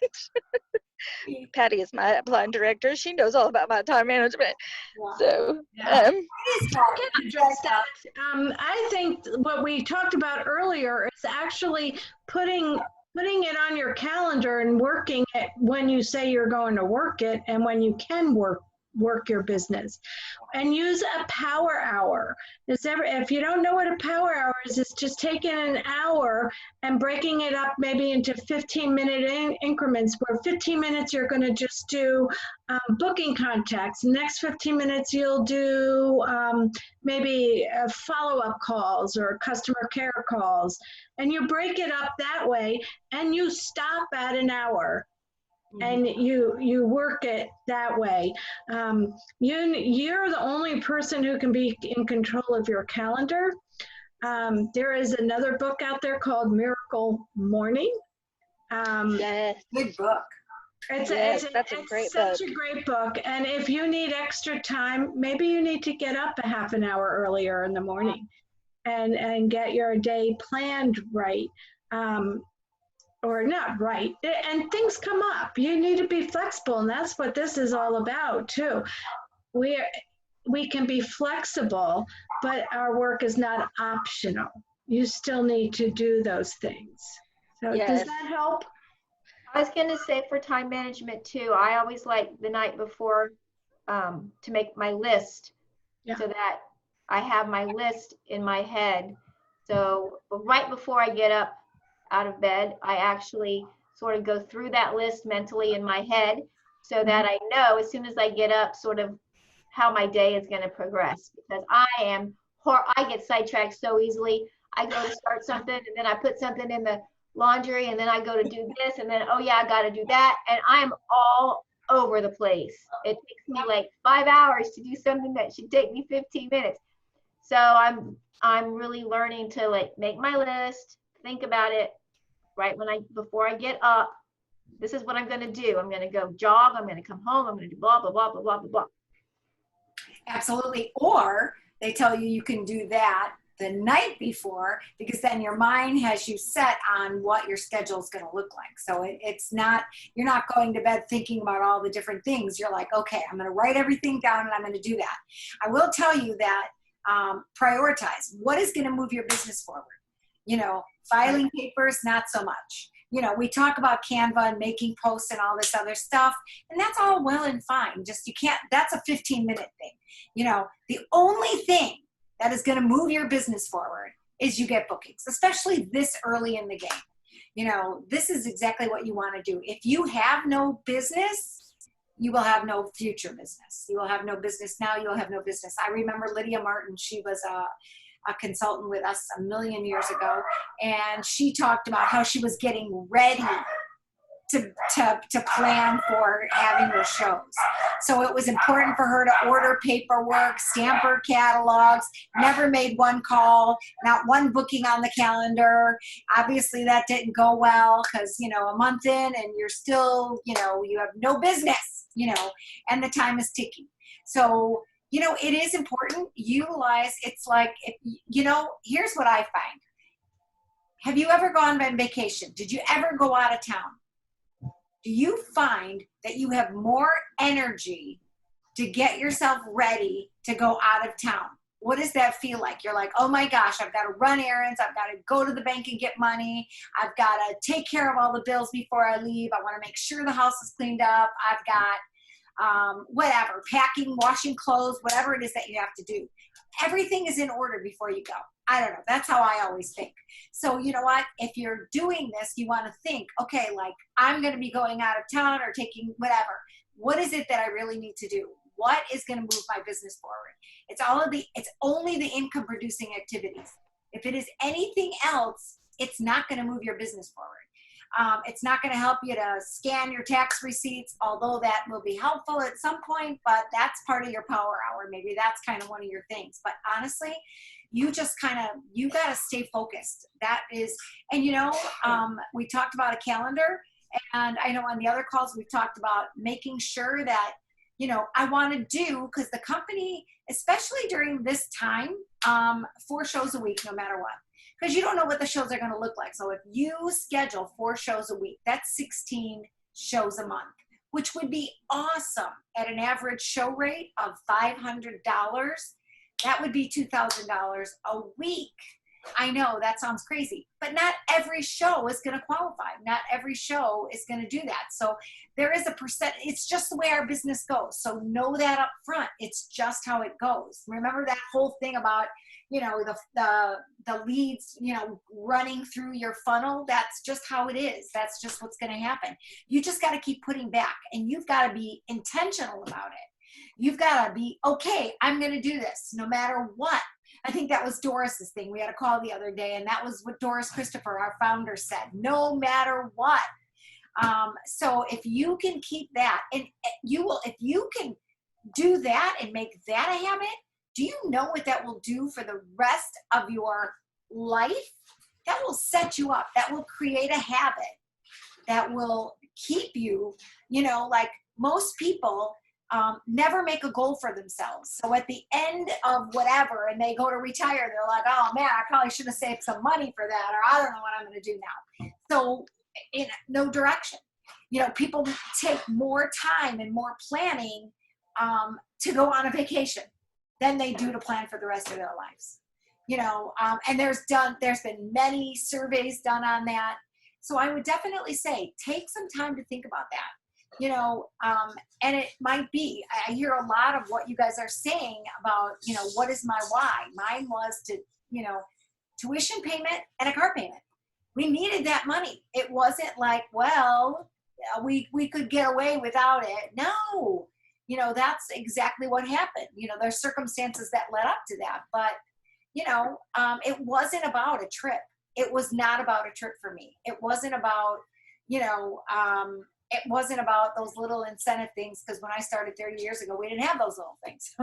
Patty is my upline director. She knows all about my time management. So,
I can address that. I think what we talked about earlier is actually putting it on your calendar and working it when you say you're going to work it and when you can work your business, and use a power hour. If you don't know what a power hour is, it's just taking an hour and breaking it up maybe into 15-minute increments, where 15 minutes you're going to just do booking contacts. The next 15 minutes you'll do maybe follow-up calls or customer care calls, and you break it up that way, and you stop at an hour. And you work it that way. You're the only person who can be in control of your calendar. There is another book out there called Miracle Morning.
Yes.
Good book.
That's a great book.
Such a great book. And if you need extra time, maybe you need to get up a half an hour earlier in the morning and get your day planned right. Or not right, and things come up. You need to be flexible, and that's what this is all about too. We can be flexible, but our work is not optional. You still need to do those things. So does that help?
I was going to say for time management too, I always like the night before to make my list so that I have my list in my head. So right before I get up out of bed, I actually sort of go through that list mentally in my head so that I know as soon as I get up sort of how my day is going to progress, because I get sidetracked so easily. I go to start something and then I put something in the laundry and then I go to do this and then, oh yeah, I got to do that. And I am all over the place. It takes me like 5 hours to do something that should take me 15 minutes. So I'm really learning to like make my list, think about it right before I get up. This is what I'm going to do. I'm going to go jog. I'm going to come home. I'm going to do blah, blah, blah, blah, blah, blah, blah.
Absolutely. Or they tell you can do that the night before, because then your mind has you set on what your schedule is going to look like. So it's not, you're not going to bed thinking about all the different things. You're like, okay, I'm going to write everything down and I'm going to do that. I will tell you that prioritize what is going to move your business forward. Filing papers, not so much. We talk about Canva and making posts and all this other stuff, and that's all well and fine. Just you can't, that's a 15-minute thing. The only thing that is going to move your business forward is you get bookings, especially this early in the game. This is exactly what you want to do. If you have no business, you will have no future business. You will have no business now, you'll have no business. I remember Lydia Martin, she was a consultant with us a million years ago, and she talked about how she was getting ready to plan for having her shows. So it was important for her to order paperwork, stamp her catalogs, never made one call, not one booking on the calendar. Obviously that didn't go well because, a month in and you're still, you have no business, and the time is ticking. So it is important. Utilize, it's like, here's what I find. Have you ever gone on vacation? Did you ever go out of town? Do you find that you have more energy to get yourself ready to go out of town? What does that feel like? You're like, oh my gosh, I've got to run errands. I've got to go to the bank and get money. I've got to take care of all the bills before I leave. I want to make sure the house is cleaned up. I've got whatever, packing, washing clothes, whatever it is that you have to do. Everything is in order before you go. I don't know. That's how I always think. So you know what? If you're doing this, you want to think, okay, like I'm going to be going out of town or taking whatever. What is it that I really need to do? What is going to move my business forward? It's only the income producing activities. If it is anything else, it's not going to move your business forward. It's not going to help you to scan your tax receipts, although that will be helpful at some point, but that's part of your power hour. Maybe that's kind of one of your things. But honestly, you just you got to stay focused. That is, and we talked about a calendar, and I know on the other calls we've talked about making sure that, I want to do, because the company, especially during this time, 4 shows a week, no matter what, because you don't know what the shows are going to look like. So if you schedule 4 shows a week, that's 16 shows a month, which would be awesome at an average show rate of $500. That would be $2,000 a week. I know that sounds crazy, but not every show is going to qualify. Not every show is going to do that. So there is a percent. It's just the way our business goes. So know that up front. It's just how it goes. Remember that whole thing about, the leads, running through your funnel. That's just how it is. That's just what's going to happen. You just got to keep putting back, and you've got to be intentional about it. You've got to be, okay, I'm going to do this no matter what. I think that was Doris's thing. We had a call the other day, and that was what Doris Christopher, our founder, said, no matter what. So if you can keep that, and if you can do that and make that a habit, do you know what that will do for the rest of your life? That will set you up. That will create a habit that will keep you, like most people, never make a goal for themselves. So at the end of whatever, and they go to retire, they're like, oh man, I probably should have saved some money for that, or I don't know what I'm going to do now. So in no direction. People take more time and more planning to go on a vacation than they do to plan for the rest of their lives. And there's been many surveys done on that. So I would definitely say, take some time to think about that. And it might be, I hear a lot of what you guys are saying about, what is my why? Mine was to, tuition payment and a car payment. We needed that money. It wasn't like, well, we could get away without it. No, that's exactly what happened. There's circumstances that led up to that, but, it wasn't about a trip. It was not about a trip for me. It wasn't about, it wasn't about those little incentive things, because when I started 30 years ago, we didn't have those little things,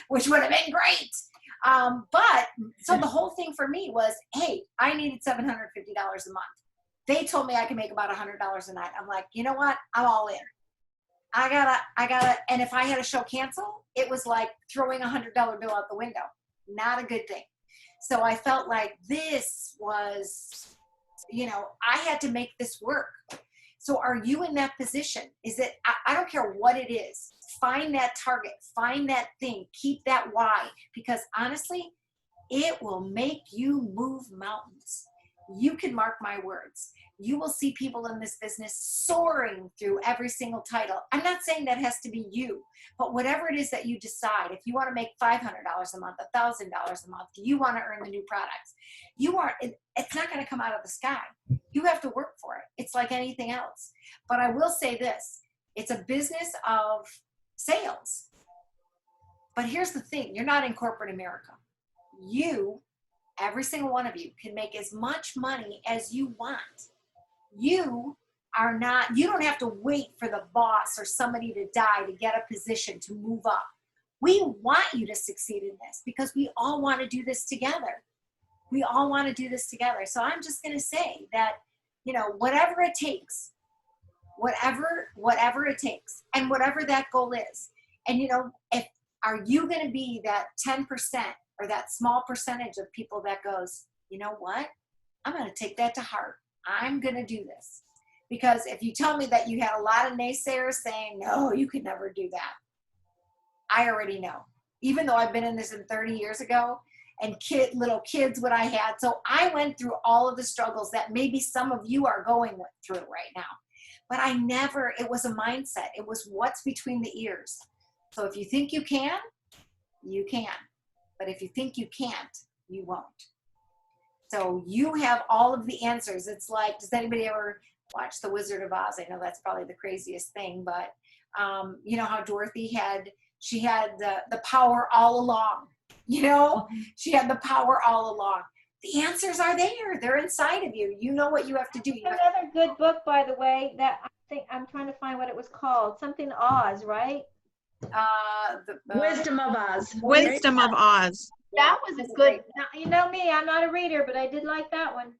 which would have been great. But so the whole thing for me was, hey, I needed $750 a month. They told me I could make about $100 a night. I'm like, you know what? I'm all in. I gotta, and if I had a show cancel, it was like throwing $100 bill out the window. Not a good thing. So I felt like this was, I had to make this work. So are you in that position? Is it, I don't care what it is, find that target, find that thing, keep that why, because honestly, it will make you move mountains. You can mark my words. You will see people in this business soaring through every single title. I'm not saying that has to be you, but whatever it is that you decide, if you want to make $500 a month, $1,000 a month, you want to earn the new products, it's not going to come out of the sky. You have to work for it. It's like anything else. But I will say this, it's a business of sales. But here's the thing, you're not in corporate America. Every single one of you can make as much money as you want. You don't have to wait for the boss or somebody to die to get a position to move up. We want you to succeed in this because we all want to do this together. We all want to do this together. So I'm just going to say that, whatever it takes, whatever it takes, and whatever that goal is. And, are you going to be that 10% or that small percentage of people that goes, you know what? I'm going to take that to heart. I'm going to do this. Because if you tell me that you had a lot of naysayers saying, no, you could never do that, I already know. Even though I've been in this 30 years ago, and little kids, what I had. So I went through all of the struggles that maybe some of you are going through right now. But it was a mindset. It was what's between the ears. So if you think you can, you can. But if you think you can't, you won't. So you have all of the answers. It's like, does anybody ever watch The Wizard of Oz? I know that's probably the craziest thing, but you know how Dorothy had the power all along. She had the power all along. the answers are there. They're inside of you. You know what you have to do. You have
Another good book, by the way, that I think I'm trying to find what it was called. Something Oz, right?
Wisdom of Oz.
Wisdom of Oz.
That was a good. Now, you know me, I'm not a reader, but I did like that one.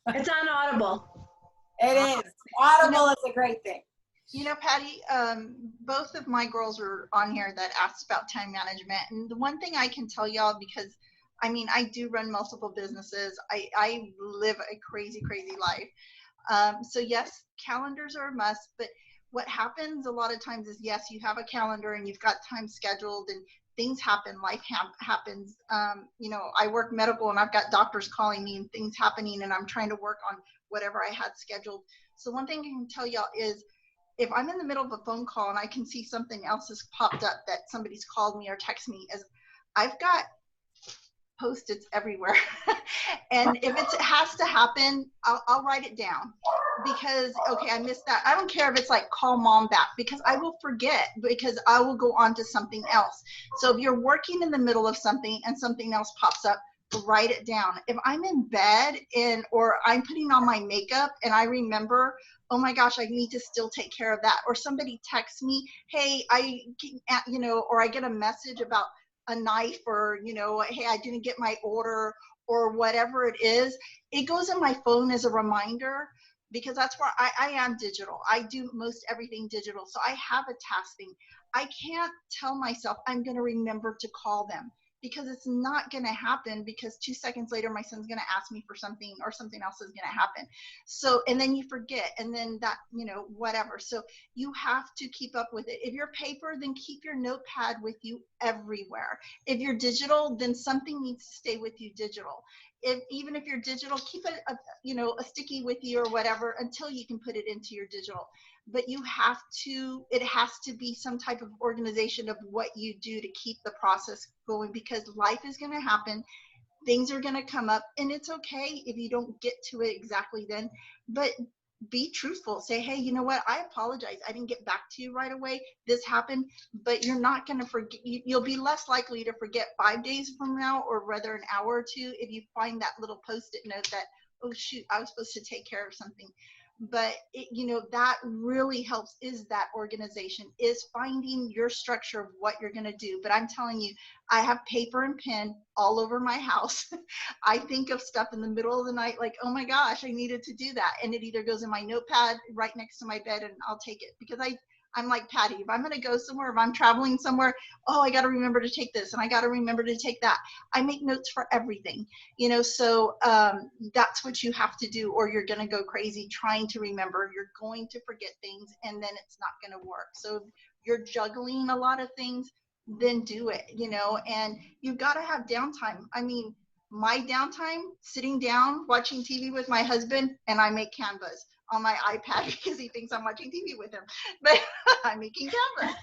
It's on Audible.
It is. Audible is a great thing.
You know, Patty, both of my girls are on here that asked about time management. And the one thing I can tell y'all, because I mean, I do run multiple businesses. I live a crazy, crazy life. So yes, calendars are a must, but what happens a lot of times is, yes, you have a calendar and you've got time scheduled and things happen, life happens. You know, I work medical and I've got doctors calling me and things happening and I'm trying to work on whatever I had scheduled. So one thing I can tell y'all is, if I'm in the middle of a phone call and I can see something else has popped up that somebody's called me or texted me, is I've got Post-its everywhere. And if it has to happen, I'll write it down, because, okay, I missed that. I don't care if it's like call mom back, because I will forget, because I will go on to something else. So if you're working in the middle of something and something else pops up, write it down. If I'm in bed or I'm putting on my makeup and I remember, oh my gosh, I need to still take care of that. Or somebody texts me, hey, you know, or I get a message about a knife, or, you know, hey, I didn't get my order, or whatever it is. It goes in my phone as a reminder, because that's where I am digital. I do most everything digital. So I have a task thing. I can't tell myself I'm going to remember to call them, because it's not going to happen, because 2 seconds later, my son's going to ask me for something, or something else is going to happen. So, and then you forget, and then that, you know, whatever. So you have to keep up with it. If you're paper, then keep your notepad with you everywhere. If you're digital, then something needs to stay with you digital. Even if you're digital, keep you know, a sticky with you or whatever until you can put it into your digital. But you have to, it has to be some type of organization of what you do to keep the process going, because life is going to happen. Things are going to come up, and it's okay if you don't get to it exactly then, but be truthful. Say, hey, you know what? I apologize. I didn't get back to you right away. This happened, but you're not going to forget. You'll be less likely to forget 5 days from now, or rather an hour or two, if you find that little Post-it note that, oh shoot, I was supposed to take care of something. But you know, that really helps, is that organization, is finding your structure of what you're going to do. But I'm telling you, I have paper and pen all over my house. I think of stuff in the middle of the night, like, oh my gosh, I needed to do that. And it either goes in my notepad right next to my bed, and I'll take it, because I'm like Patty, if I'm going to go somewhere, if I'm traveling somewhere, oh, I got to remember to take this, and I got to remember to take that. I make notes for everything, you know, so that's what you have to do, or you're going to go crazy trying to remember. You're going to forget things, and then it's not going to work. So if you're juggling a lot of things, then do it, you know, and you've got to have downtime. I mean, my downtime, sitting down, watching TV with my husband, and I make Canvas on my iPad, because he thinks I'm watching TV with him, but I'm making Canvas.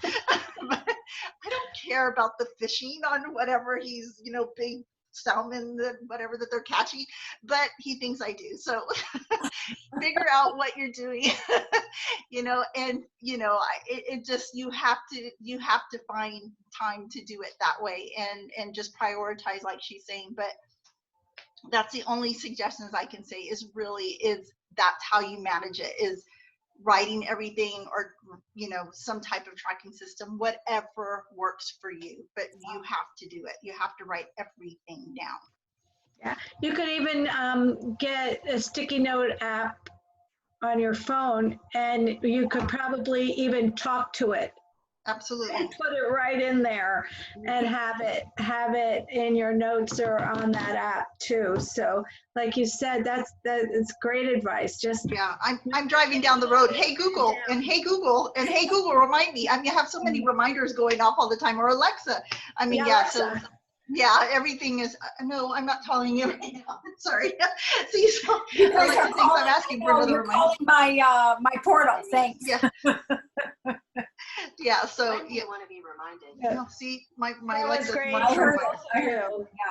But I don't care about the fishing on whatever he's, you know, big salmon, whatever that they're catching, but he thinks I do. So figure out what you're doing, you know, and, you know, it just, you have to find time to do it that way, and just prioritize, like she's saying. But that's the only suggestions I can say, is that's how you manage it, is writing everything, or, you know, some type of tracking system, whatever works for you. But you have to do it. You have to write everything down.
Yeah, you could even get a sticky note app on your phone, and you could probably even talk to it.
Absolutely.
And put it right in there, and have it in your notes or on that app too. So like you said, that's great advice. Just,
yeah, I'm driving down the road, hey Google, and hey Google, and hey Google, remind me. I mean, I have so many reminders going off all the time, or Alexa. I mean, yeah, so yeah, everything is, no, I'm not telling you right now. Sorry. See, so like the things I'm asking for another reminder.
Calling my portal. Thanks.
Yeah. Yeah. So
you want to be reminded.
Yeah. See, my
Alexa.
great.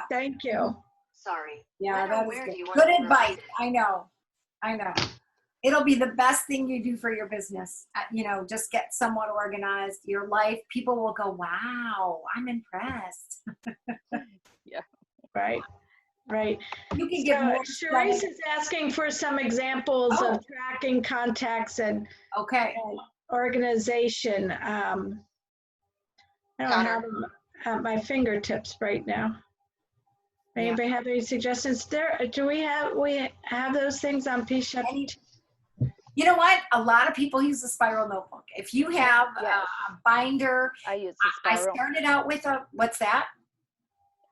Thank you.
Sorry.
Yeah, that's good advice. I know. It'll be the best thing you do for your business. You know, just get somewhat organized. Your life, people will go, wow, I'm impressed.
Yeah.
Right. Right.
You can give
So
more.
Sharice is asking for some examples of tracking contacts and
Okay.
organization. I don't
Got
have
her.
them at my fingertips right now. Anybody have any suggestions there? Do we have those things on PSHEP?
You know what? A lot of people use the spiral notebook. If you have
Yes.
a binder,
I use the
I
spiral.
started out with what's that?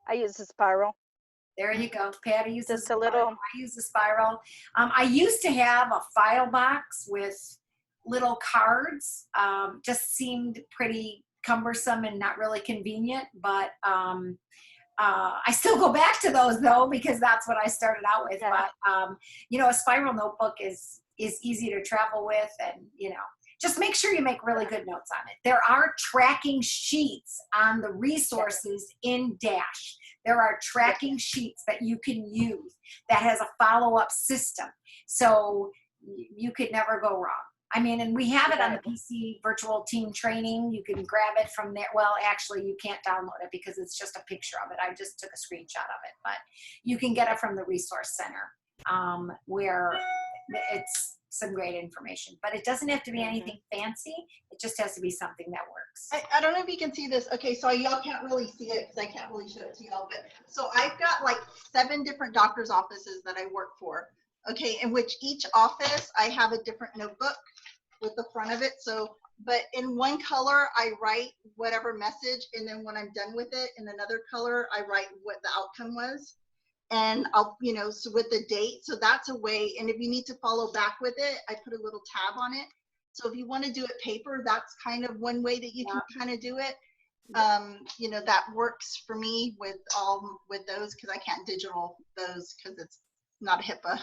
I use the spiral.
There you go. Patty uses
Just
the
a little.
spiral. I use the spiral. I used to have a file box with little cards. Just seemed pretty cumbersome and not really convenient, but I still go back to those though, because that's what I started out with.
Yeah.
But you know, a spiral notebook is easy to travel with, and you know, just make sure you make really good notes on it. There are tracking sheets on the resources in Dash. There are tracking sheets that you can use that has a follow-up system. So you could never go wrong. I mean, and we have it on the PC virtual team training. You can grab it from there. Well, actually, you can't download it because it's just a picture of it. I just took a screenshot of it, but you can get it from the Resource Center, where it's some great information. But it doesn't have to be anything fancy. It just has to be something that works.
I don't know if you can see this. Okay, so y'all can't really see it because I can't really show it to y'all. But so I've got like 7 different doctor's offices that I work for. Okay, in which each office I have a different notebook with the front of it. So, but in one color I write whatever message, and then when I'm done with it, in another color I write what the outcome was. And I'll, you know, so with the date. So that's a way. And if you need to follow back with it, I put a little tab on it. So if you want to do it paper, that's kind of one way that you can kind of do it. You know, that works for me with those, because I can't digital those because it's not HIPAA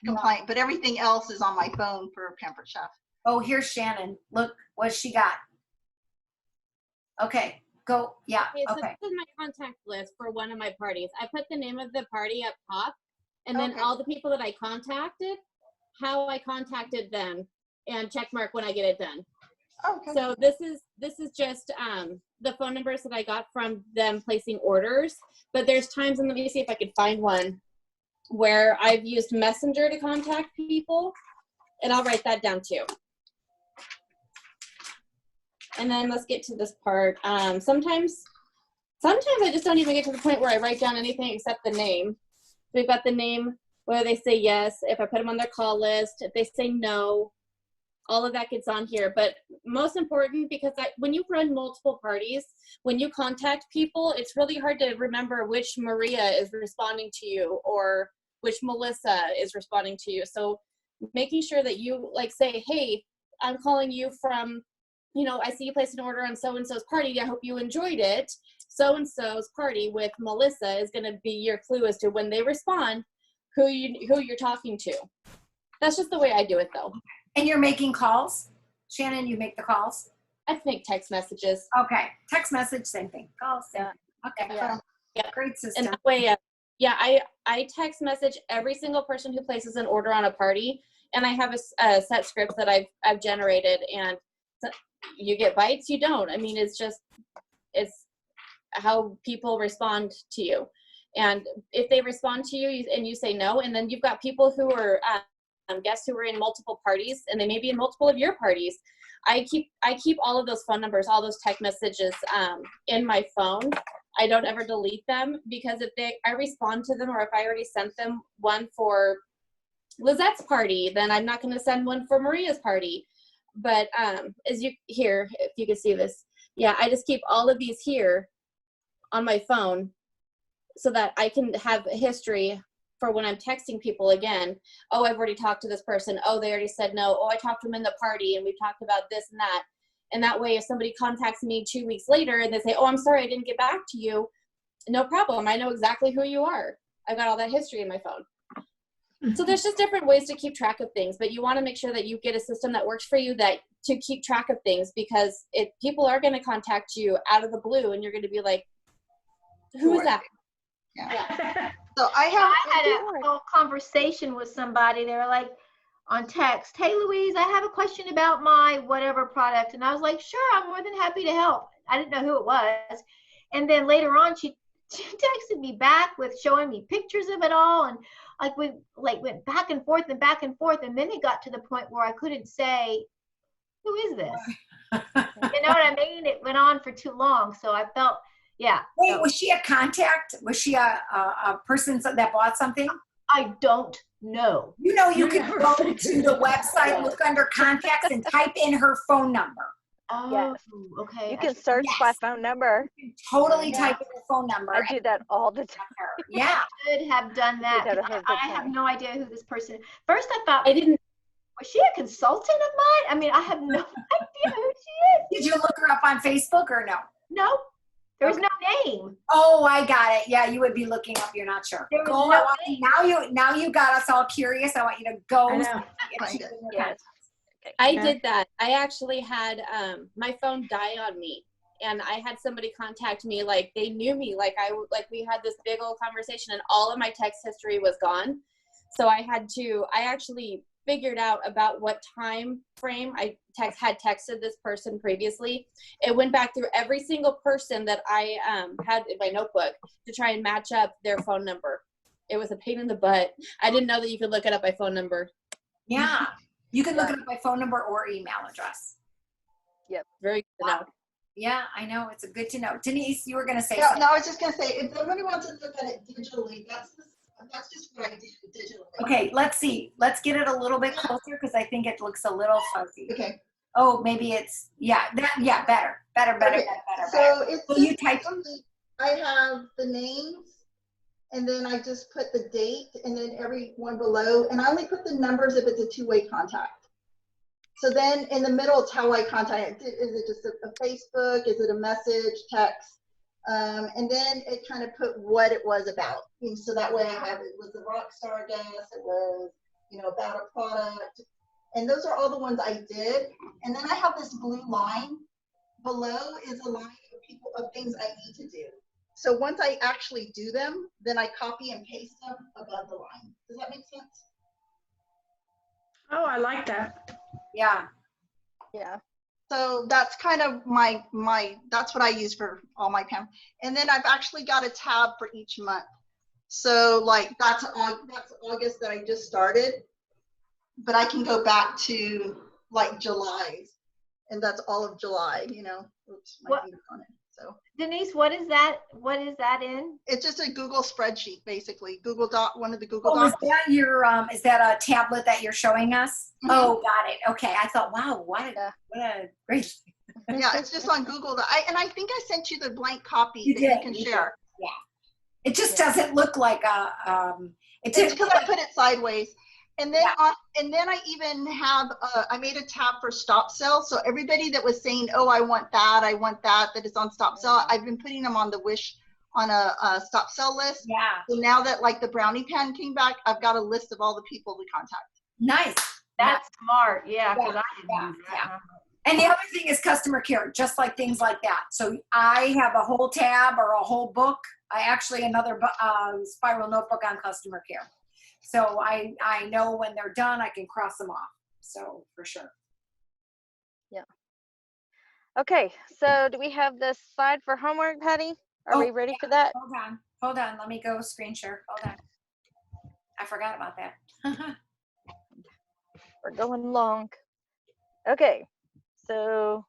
compliant, but everything else is on my phone for Pampered Chef.
Oh, here's Shannon. Look what she got. Okay, go. Yeah,
So
okay.
this is my contact list for one of my parties. I put the name of the party up top, and then all the people that I contacted, how I contacted them, and check mark when I get it done.
Okay.
So this is just the phone numbers that I got from them placing orders. But there's times, and let me see if I can find one, where I've used Messenger to contact people, and I'll write that down too. And then let's get to this part. Sometimes I just don't even get to the point where I write down anything except the name. We've got the name, whether they say yes, if I put them on their call list, if they say no, all of that gets on here. But most important, because when you run multiple parties, when you contact people, it's really hard to remember which Maria is responding to you or which Melissa is responding to you. So making sure that you like say, hey, I'm calling you from, you know, I see you placed an order on so-and-so's party. I hope you enjoyed it. So-and-so's party with Melissa is going to be your clue as to when they respond, who you're talking to. That's just the way I do it, though.
And you're making calls? Shannon, you make the calls?
I make text messages.
Okay. Text message, same thing. Calls, same thing. Okay.
Yeah.
Great system.
And that way, I text message every single person who places an order on a party, and I have a set script that I've generated, and you get bites, you don't. I mean, it's how people respond to you. And if they respond to you and you say no, and then you've got people who are guests who are in multiple parties, and they may be in multiple of your parties. I keep all of those phone numbers, all those text messages in my phone. I don't ever delete them, because if I respond to them, or if I already sent them one for Lizette's party, then I'm not going to send one for Maria's party. But as you here, if you can see this, yeah, I just keep all of these here on my phone so that I can have a history for when I'm texting people again. Oh, I've already talked to this person. Oh, they already said no. Oh, I talked to them in the party and we talked about this and that. And that way, if somebody contacts me 2 weeks later and they say, oh, I'm sorry, I didn't get back to you, no problem. I know exactly who you are. I've got all that history in my phone. So there's just different ways to keep track of things, but you want to make sure that you get a system that works for you to keep track of things, because people are going to contact you out of the blue and you're going to be like, who is that?
Yeah. So
I had a whole conversation with somebody. They were like on text, hey, Louise, I have a question about my whatever product. And I was like, sure, I'm more than happy to help. I didn't know who it was. And then later on, she texted me back with showing me pictures of it all, and like we went back and forth, and then it got to the point where I couldn't say, who is this? You know what I mean? It went on for too long, so I felt, yeah.
Wait,
so
was she a contact? Was she a person that bought something?
I don't know.
You know, you can go to the website, look under contacts, and type in her phone number.
Oh,
Yes.
okay.
You can search by phone number.
Totally
Yeah.
type in her phone number.
I do that all the time.
Yeah.
I should have done that.
that
'cause
100%.
I have no idea who this person is. First, I thought,
I didn't.
was she a consultant of mine? I mean, I have no idea who she is.
Did you look her up on Facebook or no?
No, there's no name.
Oh, I got it. Yeah, you would be looking up. You're not sure.
There was
Go.
no
Now you got us all curious. I want you to go.
I know.
see if she's in your
Yes.
contacts.
I
Yeah.
did that. I actually had my phone die on me, and I had somebody contact me like they knew me, like we had this big old conversation, and all of my text history was gone. So I actually figured out about what time frame I had texted this person previously. It went back through every single person that I had in my notebook to try and match up their phone number. It was a pain in the butt. I didn't know that you could look it up by phone number.
Yeah. You can look it up by phone number or email address.
Very good to know.
Yeah, I know. It's a good to know. Denise, you were going to say
Yeah,
something.
no, I was just gonna say, if somebody wants to look at it digitally, that's just what I do digitally.
Okay, let's see. Let's get it a little bit closer because I think it looks a little fuzzy.
Okay.
Oh, maybe it's, better.
Okay,
Better.
so it's
Will you
just
type
basically, I have the names, and then I just put the date, and then every one below, and I only put the numbers if it's a two-way contact. So then in the middle, it's how I contact. Is it just a Facebook? Is it a message, text? And then it kind of put what it was about. And so that way I have, it was the Rockstar gas, it was, about a product. And those are all the ones I did. And then I have this blue line. Below is a line of things I need to do. So once I actually do them, then I copy and paste them above the line. Does that make sense?
Oh, I like that.
Yeah.
Yeah.
So that's kind of my that's what I use for all my PAM. And then I've actually got a tab for each month. So like that's August that I just started, but I can go back to like July, and that's all of July, Oops, my
What-
finger's on it. So
Denise, what is that? What is that in?
it's just a Google spreadsheet, basically. One of the Google
Oh, is
Docs.
that your, is that a tablet that you're showing us?
Mhm.
Oh, got it. Okay. I thought, wow, what a great.
Yeah, it's just on Google. And I think I sent you the blank copy
You
that
did,
you can
you
share.
Yeah. It just doesn't look like a, it
It's
didn't
because
look
I
like,
put it sideways. And then
Yeah.
and then I even have I made a tab for stop sell. So everybody that was saying, oh, I want that is on stop sell, I've been putting them on the wish on a stop sell list.
yeah.
So now that like the brownie pan came back, I've got a list of all the people to contact.
Nice.
That's smart. Yeah, because
Yeah,
I didn't do
yeah.
that.
And the other thing is customer care, just like things like that. So I have a whole tab or a whole book. I actually another spiral notebook on customer care. So I know when they're done, I can cross them off. So for sure.
Okay, so do we have the slide for homework, Patty? Are
Oh,
we ready for that?
Hold on. Let me go screen share. Hold on. I forgot about that.
We're going long. Okay, so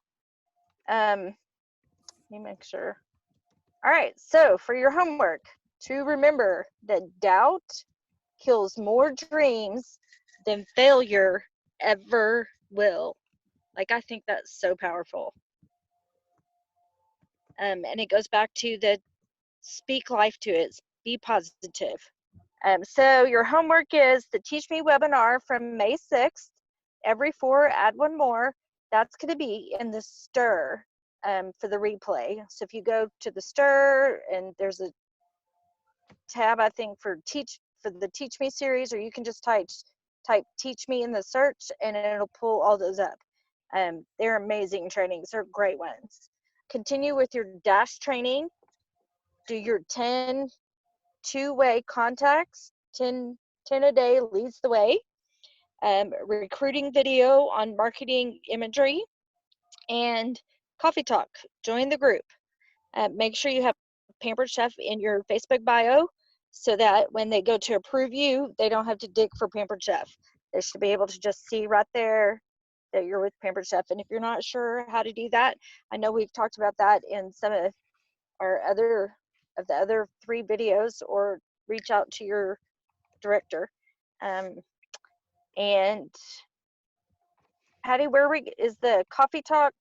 let me make sure. All right, so for your homework, to remember that doubt kills more dreams than failure ever will. Like, I think that's so powerful. And it goes back to the speak life to it, be positive. So your homework is the Teach Me webinar from May 6th. Every 4, add one more. That's going to be in the STIR for the replay. So if you go to the STIR, and there's a tab, I think, for the Teach Me series, or you can just type Teach Me in the search, and it'll pull all those up. They're amazing trainings. They're great ones. Continue with your DASH training. Do your 10 two-way contacts. 10 a day leads the way. Recruiting video on marketing imagery, and coffee talk. Join the group. Make sure you have Pampered Chef in your Facebook bio so that when they go to approve you, they don't have to dig for Pampered Chef. They should be able to just see right there that you're with Pampered Chef. And if you're not sure how to do that, I know we've talked about that in some of our other 3 videos, or reach out to your director. And Patty, is the Coffee Talk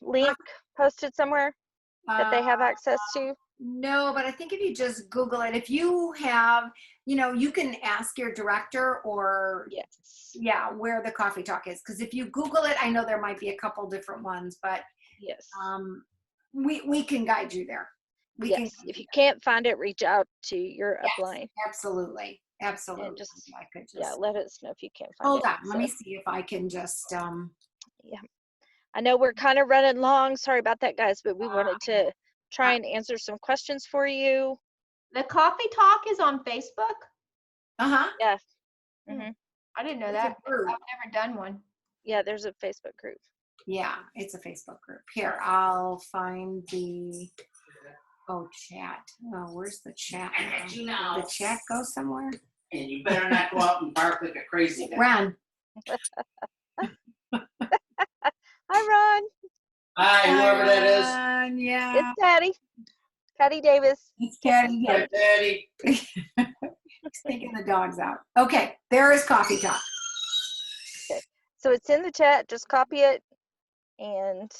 link posted somewhere that they have access to?
No, but I think if you just Google it, if you have, you can ask your director or where the Coffee Talk is. Because if you Google it, I know there might be a couple different ones, but we can guide you there.
If you can't find it, reach out to your upline.
Absolutely. Absolutely.
And just,
I could just,
let us know if you can't find
hold
it.
on. Let me see if I can just,
I know we're kind of running long. Sorry about that, guys, but we wanted to try and answer some questions for you.
The Coffee Talk is on Facebook?
Uh-huh.
Yeah.
I didn't know
It's a
that.
group.
I've never done one.
Yeah, there's a Facebook group.
Yeah, it's a Facebook group. Here, I'll find the, chat. Oh, where's the chat? Did the chat go somewhere?
And you better not go out and bark like a crazy guy.
Ron.
Hi, Ron.
Hi, whoever that is.
Yeah.
It's Patty. Patty Davis.
It's Patty.
Hi, Patty.
He's taking the dogs out. Okay, there is Coffee Talk.
Okay. So it's in the chat. Just copy it. And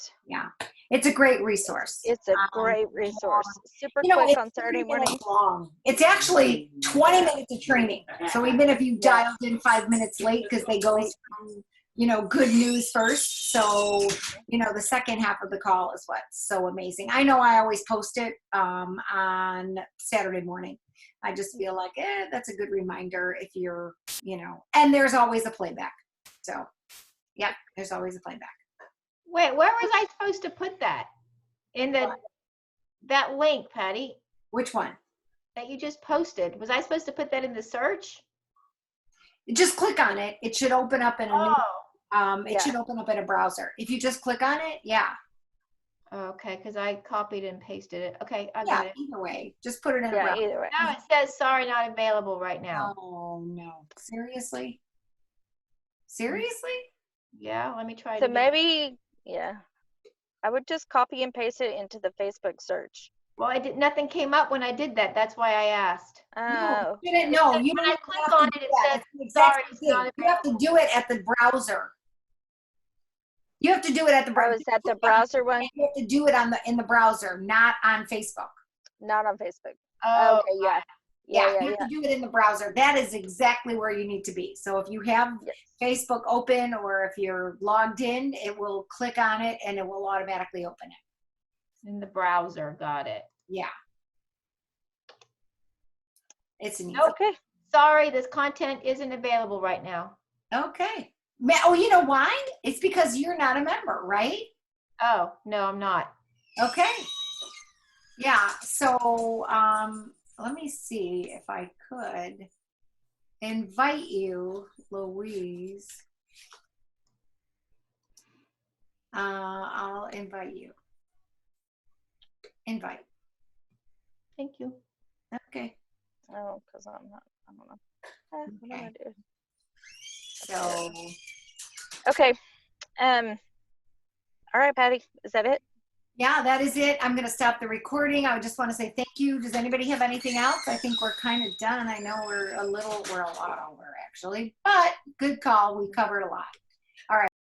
it's a great resource.
It's a great resource. Super
quick
quick on Saturday morning.
Long. It's actually 20 minutes of training. So even if you dialed in 5 minutes late, because they go through, good news first. So, the second half of the call is what's so amazing. I know I always post it on Saturday morning. I just feel like, that's a good reminder if you're, and there's always a playback. So, there's always a playback.
Wait, where was I supposed to put that? In that link, Patty?
Which one?
That you just posted. Was I supposed to put that in the search?
Just click on it. It should open up in a new, it should open up in a browser. If you just click on it,
Okay, because I copied and pasted it. Okay, I got it.
Either way, just put it in a browser.
Either way.
No, it says sorry, not available right now.
Oh no! Seriously? Seriously?
Yeah, let me try it.
So
again.
maybe, I would just copy and paste it into the Facebook search.
Well, nothing came up when I did that. That's why I asked.
Oh.
You didn't know. You
When
didn't
I click on it, it says sorry, it's not
You have to do it at the browser. You have to do it at the browser.
Oh, is that the browser one?
You have to do it in the browser, not on Facebook.
Not on Facebook.
Oh,
okay, yeah.
You have to do it in the browser. That is exactly where you need to be. So if you have Facebook open or if you're logged in, it will click on it and it will automatically open it.
In the browser, got it.
Yeah. It's an easy.
Okay.
Sorry, this content isn't available right now.
Okay. Oh, you know why? It's because you're not a member, right?
Oh, no, I'm not.
Okay. Yeah. So let me see if I could invite you, Louise. I'll invite you. Invite.
Thank you.
Okay.
Oh, because I'm not, I don't know. What do I do?
So.
Okay. All right, Patty, is that it?
Yeah, that is it. I'm going to stop the recording. I would just want to say thank you. Does anybody have anything else? I think we're kind of done. I know we're a lot over actually, but good call. We covered a lot.